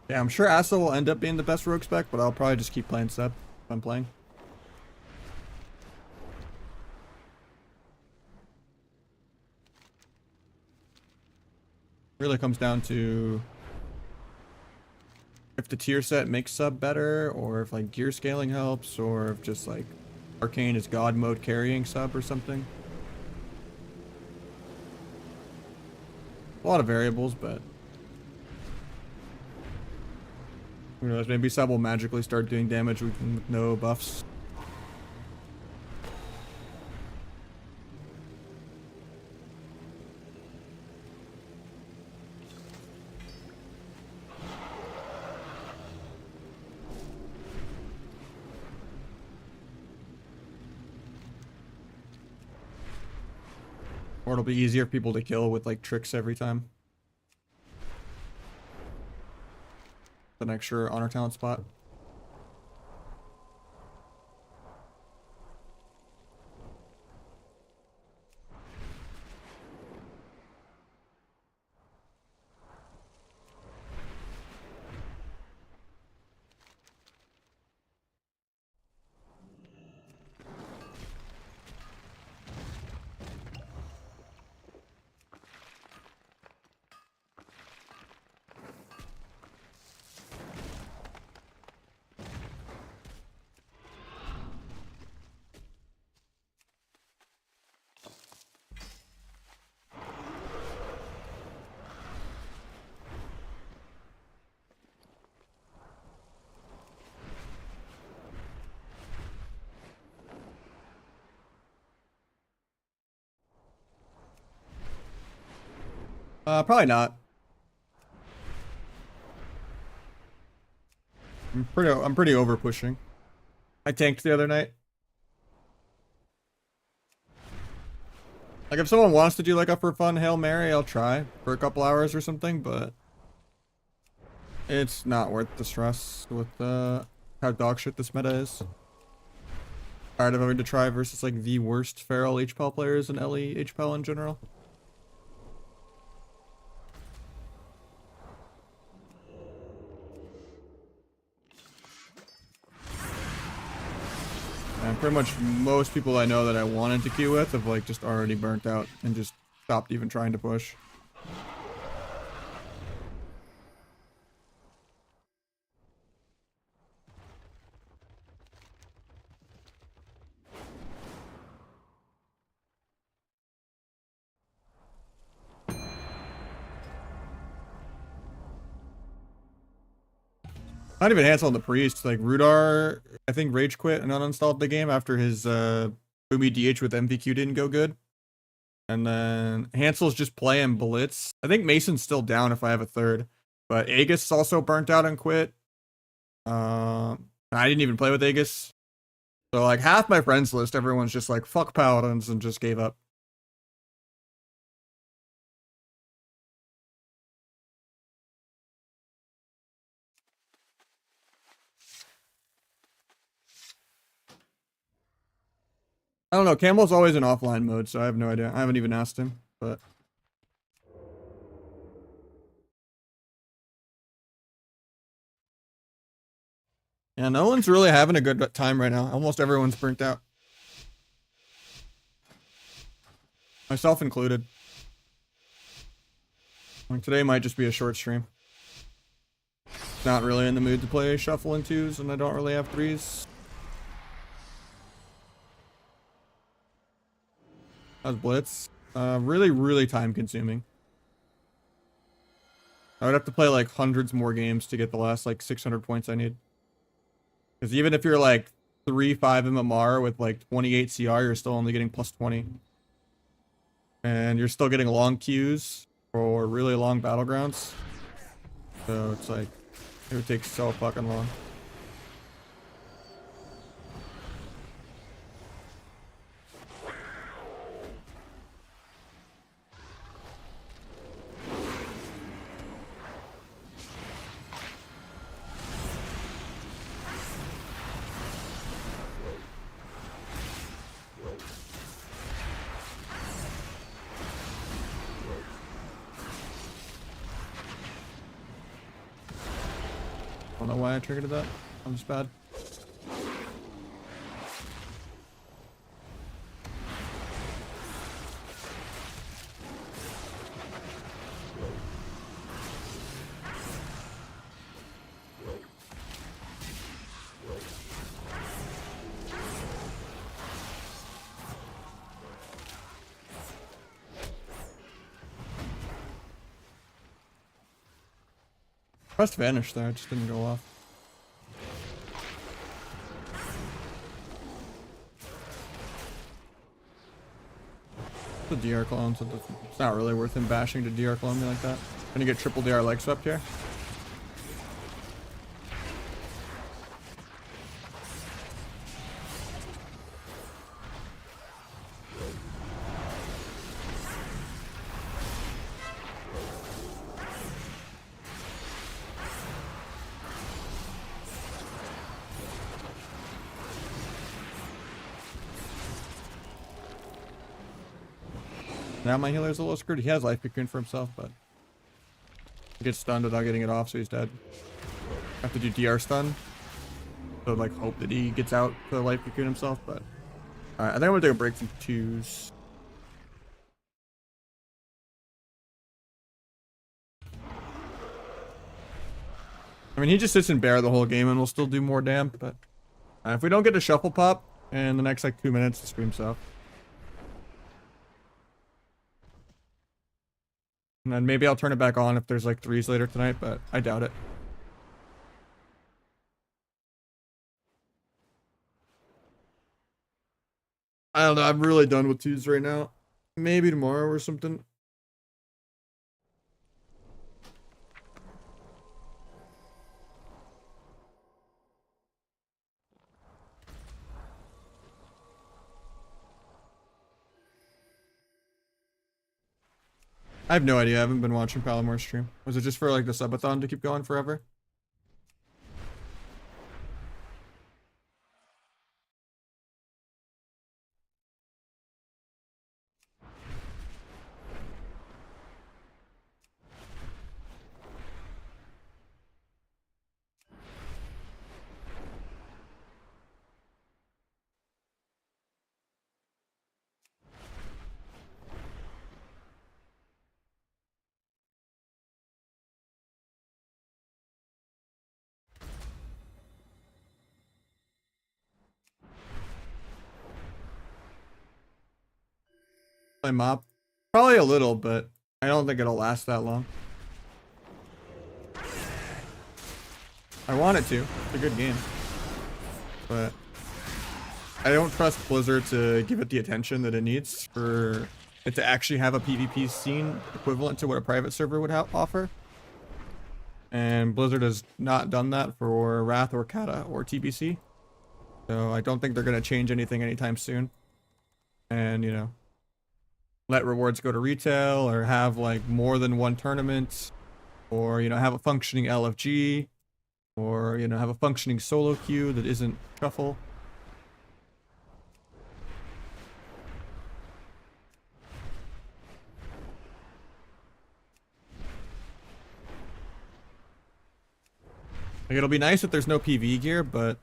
Yeah, I'm sure Asa will end up being the best rogue spec, but I'll probably just keep playing Seb if I'm playing. Really comes down to if the tier set makes sub better, or if like gear scaling helps, or if just like arcane is god mode carrying sub or something. A lot of variables, but who knows, maybe sub will magically start doing damage with no buffs. Or it'll be easier for people to kill with like tricks every time. An extra honor talent spot. Probably not. I'm pretty over pushing. I tanked the other night. Like if someone wants to do like a for fun Hail Mary, I'll try for a couple hours or something, but it's not worth the stress with how dog shit this meta is. Tired of having to try versus like the worst feral HPL players and LE HPL in general. And pretty much most people I know that I wanted to queue with have like just already burnt out and just stopped even trying to push. Not even Hansel and the Priest, like Rudar, I think rage quit and uninstalled the game after his Boomy DH with MVQ didn't go good. And then Hansel's just playing Blitz. I think Mason's still down if I have a third. But Aegis also burnt out and quit. I didn't even play with Aegis. So like half my friends list, everyone's just like, fuck Paladins and just gave up. I don't know. Campbell's always in offline mode, so I have no idea. I haven't even asked him, but yeah, no one's really having a good time right now. Almost everyone's burnt out. Myself included. Like today might just be a short stream. Not really in the mood to play shuffle in twos, and I don't really have threes. How's Blitz? Really, really time consuming. I would have to play like hundreds more games to get the last like 600 points I need. Because even if you're like 3-5 MMR with like 28 CR, you're still only getting plus 20. And you're still getting long queues for really long battlegrounds. So it's like, it would take so fucking long. I don't know why I triggered that. I'm just bad. Pressed vanish there, it just didn't go off. The DR clone, so it's not really worth him bashing to DR clone me like that. Gonna get triple DR leg swept here. Now my healer's a little screwed. He has life cocoon for himself, but he gets stunned without getting it off, so he's dead. I have to do DR stun. So like hope that he gets out to life cocoon himself, but alright, I think I'm gonna take a break from twos. I mean, he just sits in bear the whole game and we'll still do more damn, but if we don't get a shuffle pop in the next like 2 minutes, the scream south. And then maybe I'll turn it back on if there's like threes later tonight, but I doubt it. I don't know, I'm really done with twos right now. Maybe tomorrow or something. I have no idea. I haven't been watching Palomar's stream. Was it just for like the subathon to keep going forever? Play mop? Probably a little, but I don't think it'll last that long. I want it to. It's a good game. But I don't trust Blizzard to give it the attention that it needs for it to actually have a PvP scene equivalent to what a private server would offer. And Blizzard has not done that for Wrath or Kata or TBC. So I don't think they're going to change anything anytime soon. And, you know, let rewards go to retail or have like more than one tournament, or, you know, have a functioning LFG, or, you know, have a functioning solo queue that isn't shuffle. Like, it'll be nice if there's no PV gear, but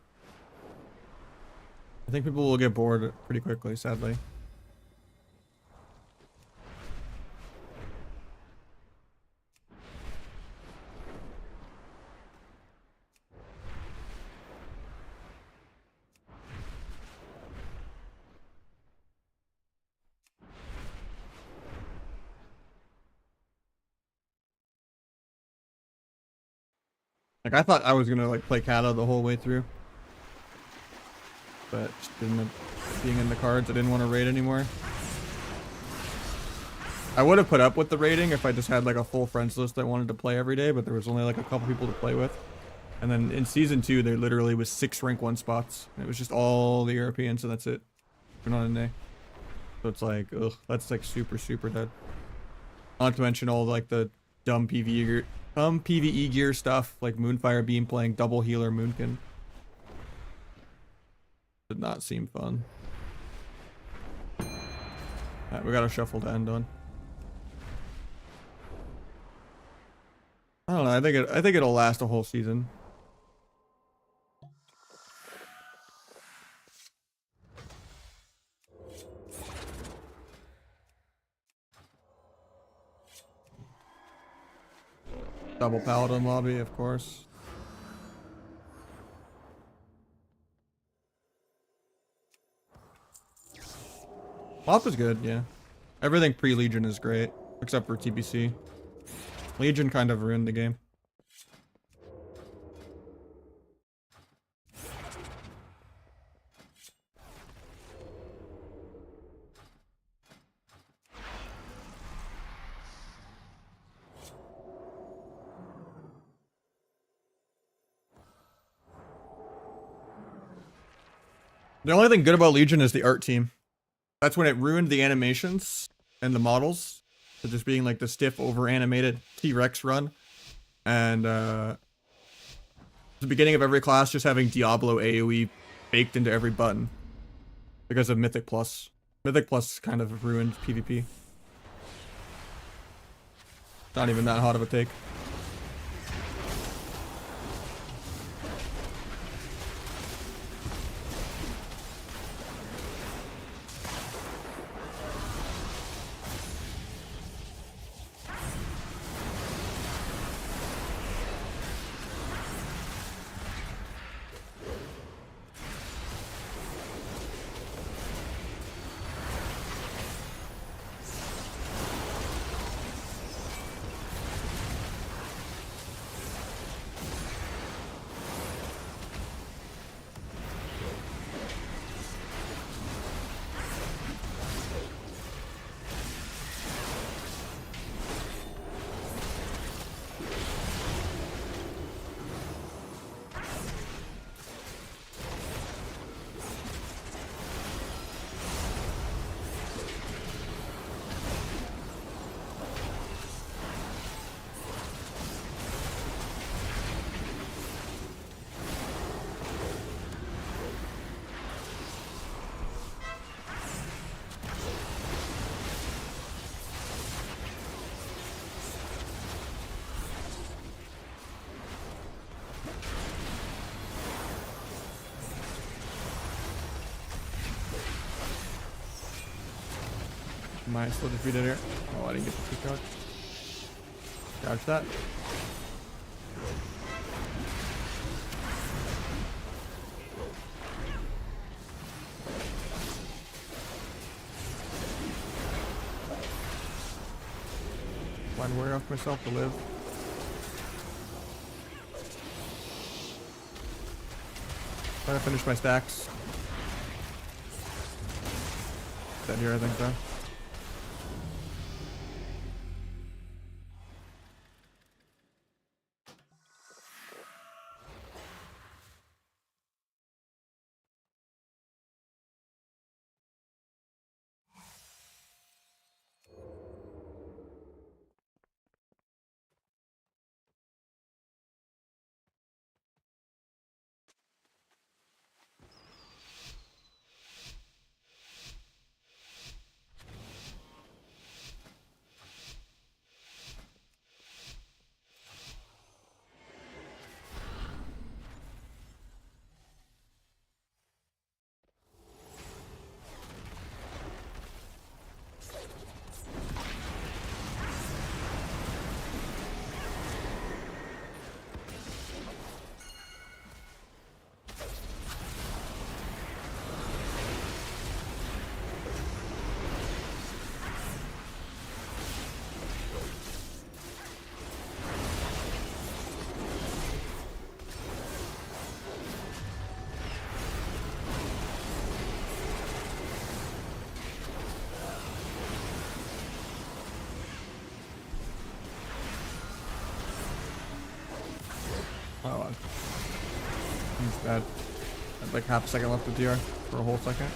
I think people will get bored pretty quickly, sadly. Like, I thought I was gonna like play Kata the whole way through, but just didn't end up being in the cards. I didn't want to raid anymore. I would have put up with the raiding if I just had like a full friends list I wanted to play every day, but there was only like a couple people to play with. And then in season 2, there literally was 6 rank 1 spots. It was just all the Europeans, so that's it. We're not in there. So it's like, ugh, that's like super, super dead. Not to mention all like the dumb PvE gear stuff, like Moonfire Beam playing double healer Moonkin. Did not seem fun. Alright, we got a shuffle to end on. I don't know, I think it'll last a whole season. Double paladin lobby, of course. WoW is good, yeah. Everything pre-Legion is great, except for TBC. Legion kind of ruined the game. The only thing good about Legion is the art team. That's when it ruined the animations and the models. So just being like the stiff, over-animated T-Rex run. And the beginning of every class just having Diablo AoE baked into every button. Because of Mythic Plus. Mythic Plus kind of ruined PvP. Not even that hot of a take. Am I still defeated here? Oh, I didn't get the two charge. Dodge that. One warrior off myself to live. Trying to finish my stacks. Dead here, I think, though. Oh, he's dead. I had like half a second left of DR for a whole second.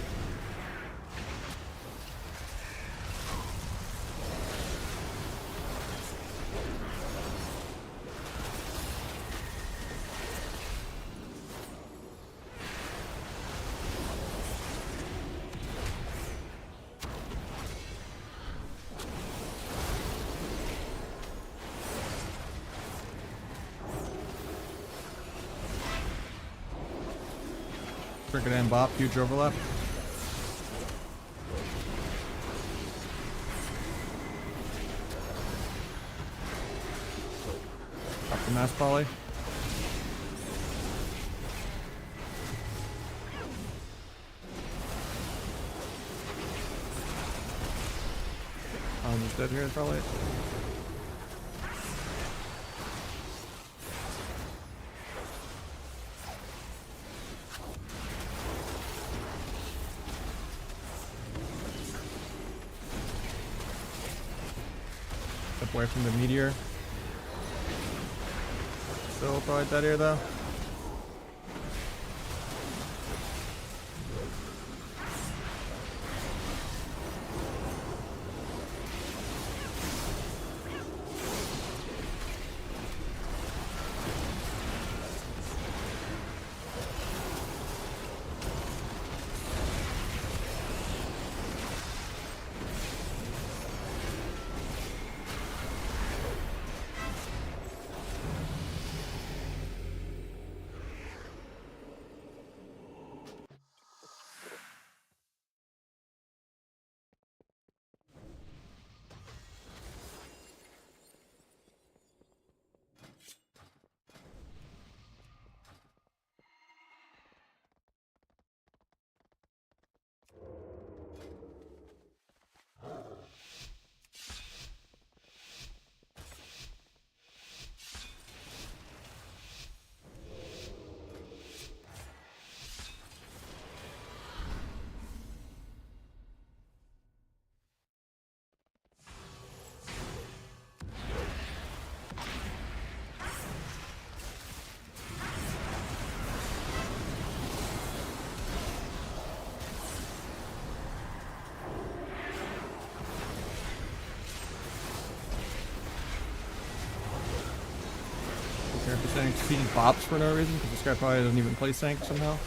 Cricket and Bop, huge overlap. mass poly. I'm just dead here probably. Step away from the meteor. Still probably dead here though. If saying feeding bops for no reason, because this guy probably doesn't even play Sank somehow.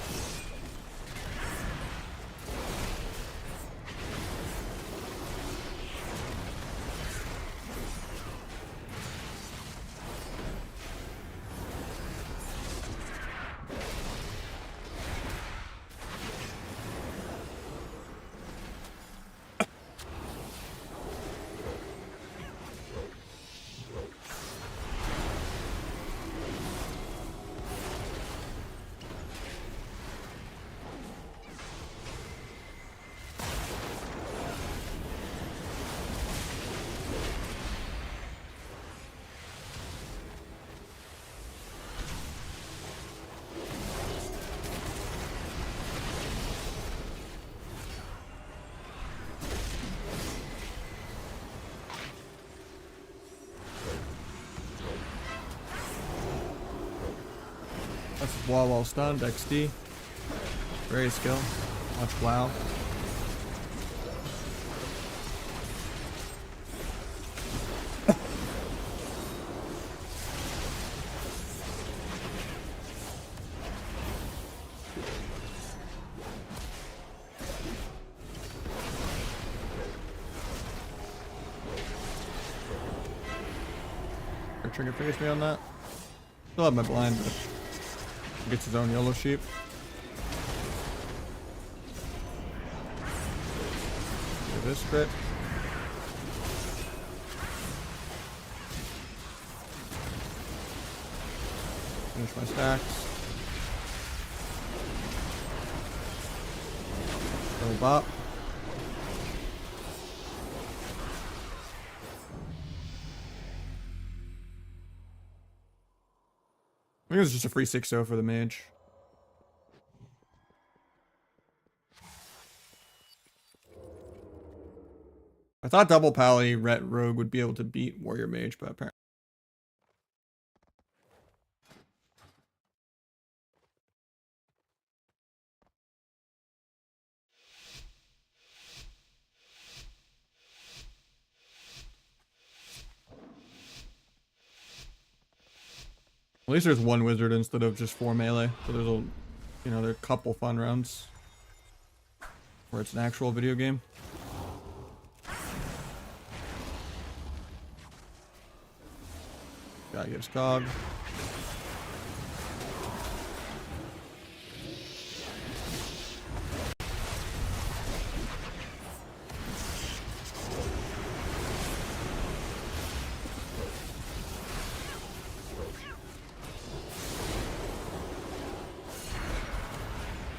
That's wall while stunned, XD. Very skill. Watch WoW. Trigger face me on that. Still have my blind, but gets his own yellow sheep. Do this bit. Finish my stacks. Little bop. I think it was just a free 6-0 for the mage. I thought double pally ret rogue would be able to beat warrior mage, but apparently. At least there's one wizard instead of just 4 melee, so there's a, you know, there are a couple fun rounds where it's an actual video game. Gotta get his cog.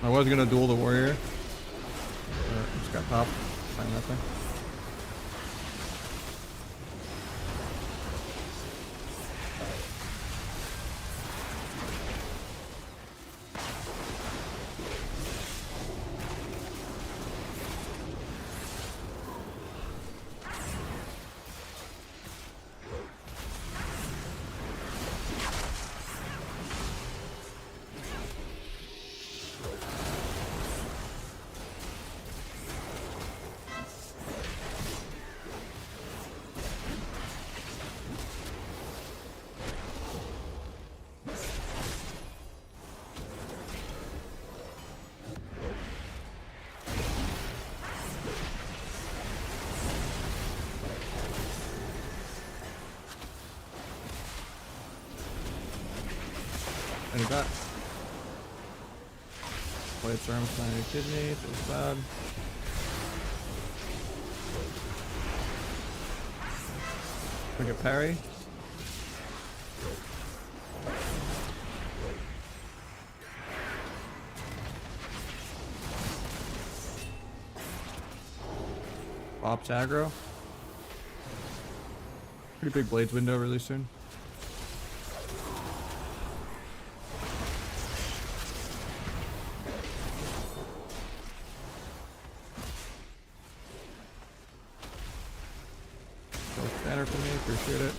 I was gonna duel the warrior. Just got popped. Find that thing. Any that? Blade Storm, finding a kidney, feels bad. We get parry. Ops aggro. Pretty big blades window really soon. Banner for me, appreciate it.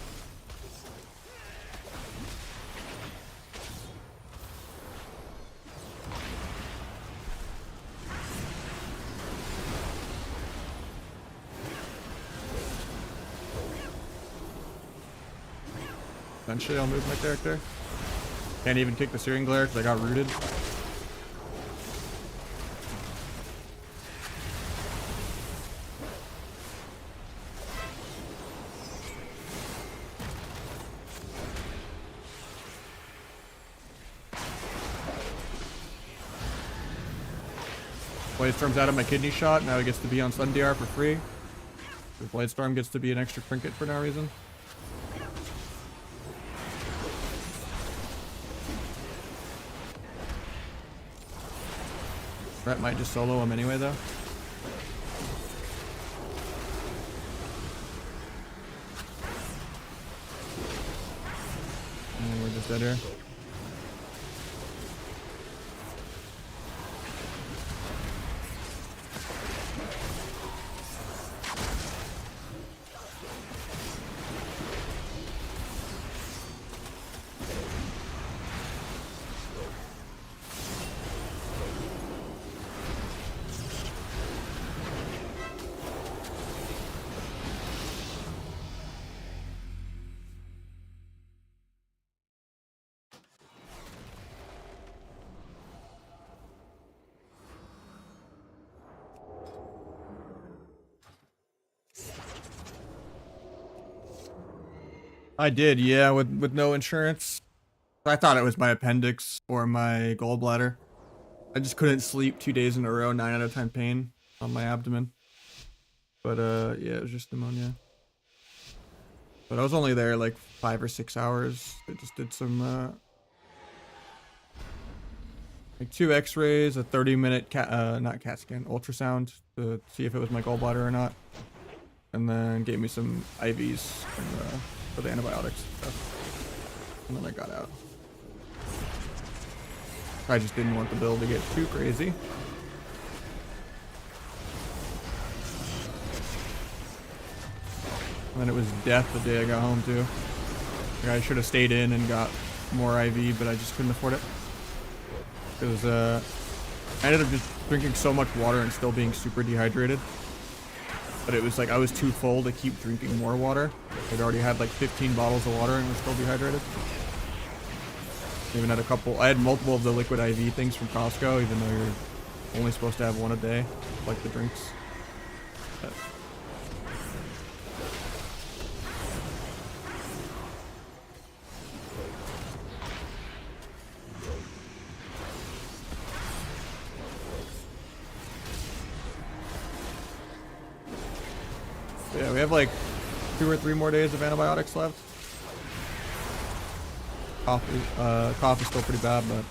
Eventually I'll move my character. Can't even kick the Searing Glare because I got rooted. Blade Storm's out of my kidney shot, now he gets to be on Sun DR for free. The Blade Storm gets to be an extra trinket for no reason. Brett might just solo him anyway though. And we're just dead here. I did, yeah, with no insurance. I thought it was my appendix or my gallbladder. I just couldn't sleep 2 days in a row, 9 out of 10 pain on my abdomen. But yeah, it was just pneumonia. But I was only there like 5 or 6 hours. I just did some like 2 x-rays, a 30-minute not CAT scan, ultrasound to see if it was my gallbladder or not. And then gave me some IVs for the antibiotics and stuff. And then I got out. I just didn't want the bill to get too crazy. And then it was death the day I got home too. Like I should have stayed in and got more IV, but I just couldn't afford it. Because I ended up just drinking so much water and still being super dehydrated. But it was like I was too full to keep drinking more water. I'd already had like 15 bottles of water and was still dehydrated. Even had a couple, I had multiple of the liquid IV things from Costco, even though you're only supposed to have one a day, like the drinks. But yeah, we have like 2 or 3 more days of antibiotics left. Cough is still pretty bad, but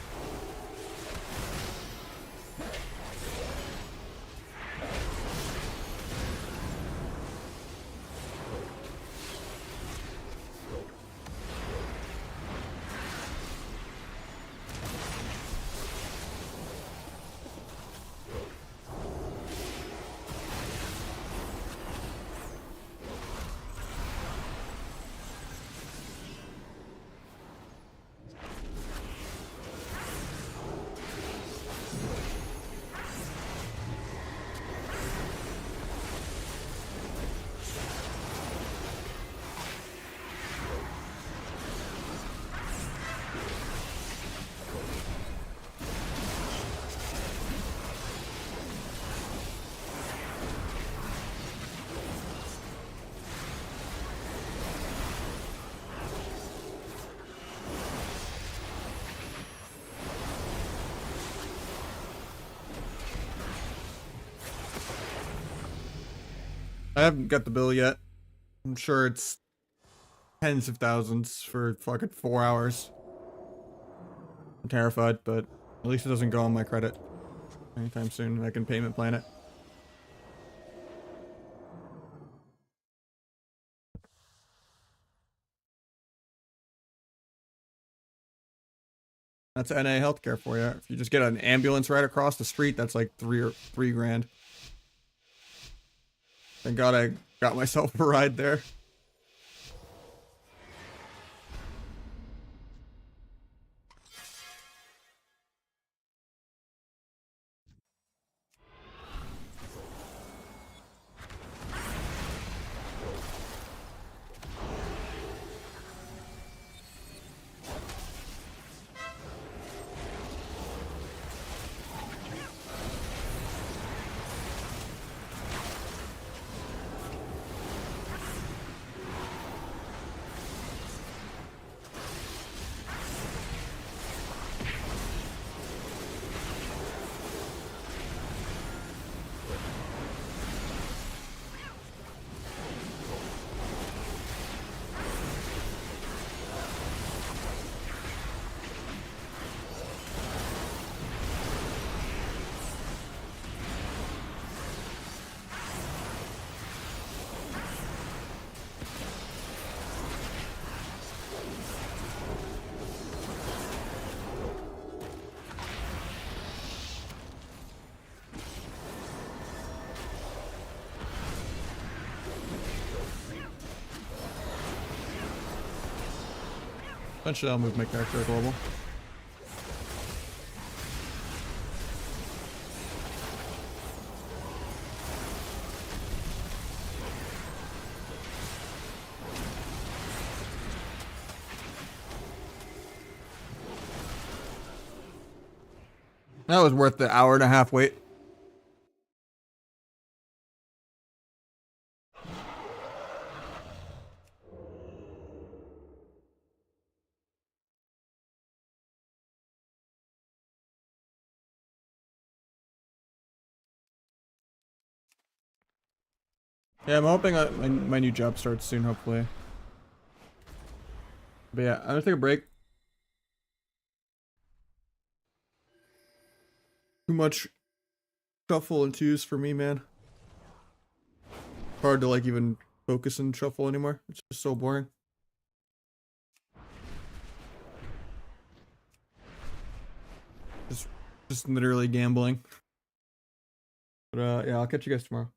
I haven't got the bill yet. I'm sure it's tens of thousands for fucking 4 hours. I'm terrified, but at least it doesn't go on my credit anytime soon. I can payment plan it. That's NA healthcare for you. If you just get an ambulance right across the street, that's like three grand. Thank God I got myself a ride there. Eventually I'll move my character to global. That was worth the hour and a half wait. Yeah, I'm hoping my new job starts soon, hopefully. But yeah, I'm gonna take a break. Too much shuffle and twos for me, man. Hard to like even focus and shuffle anymore. It's just so boring. Just literally gambling. But yeah, I'll catch you guys tomorrow.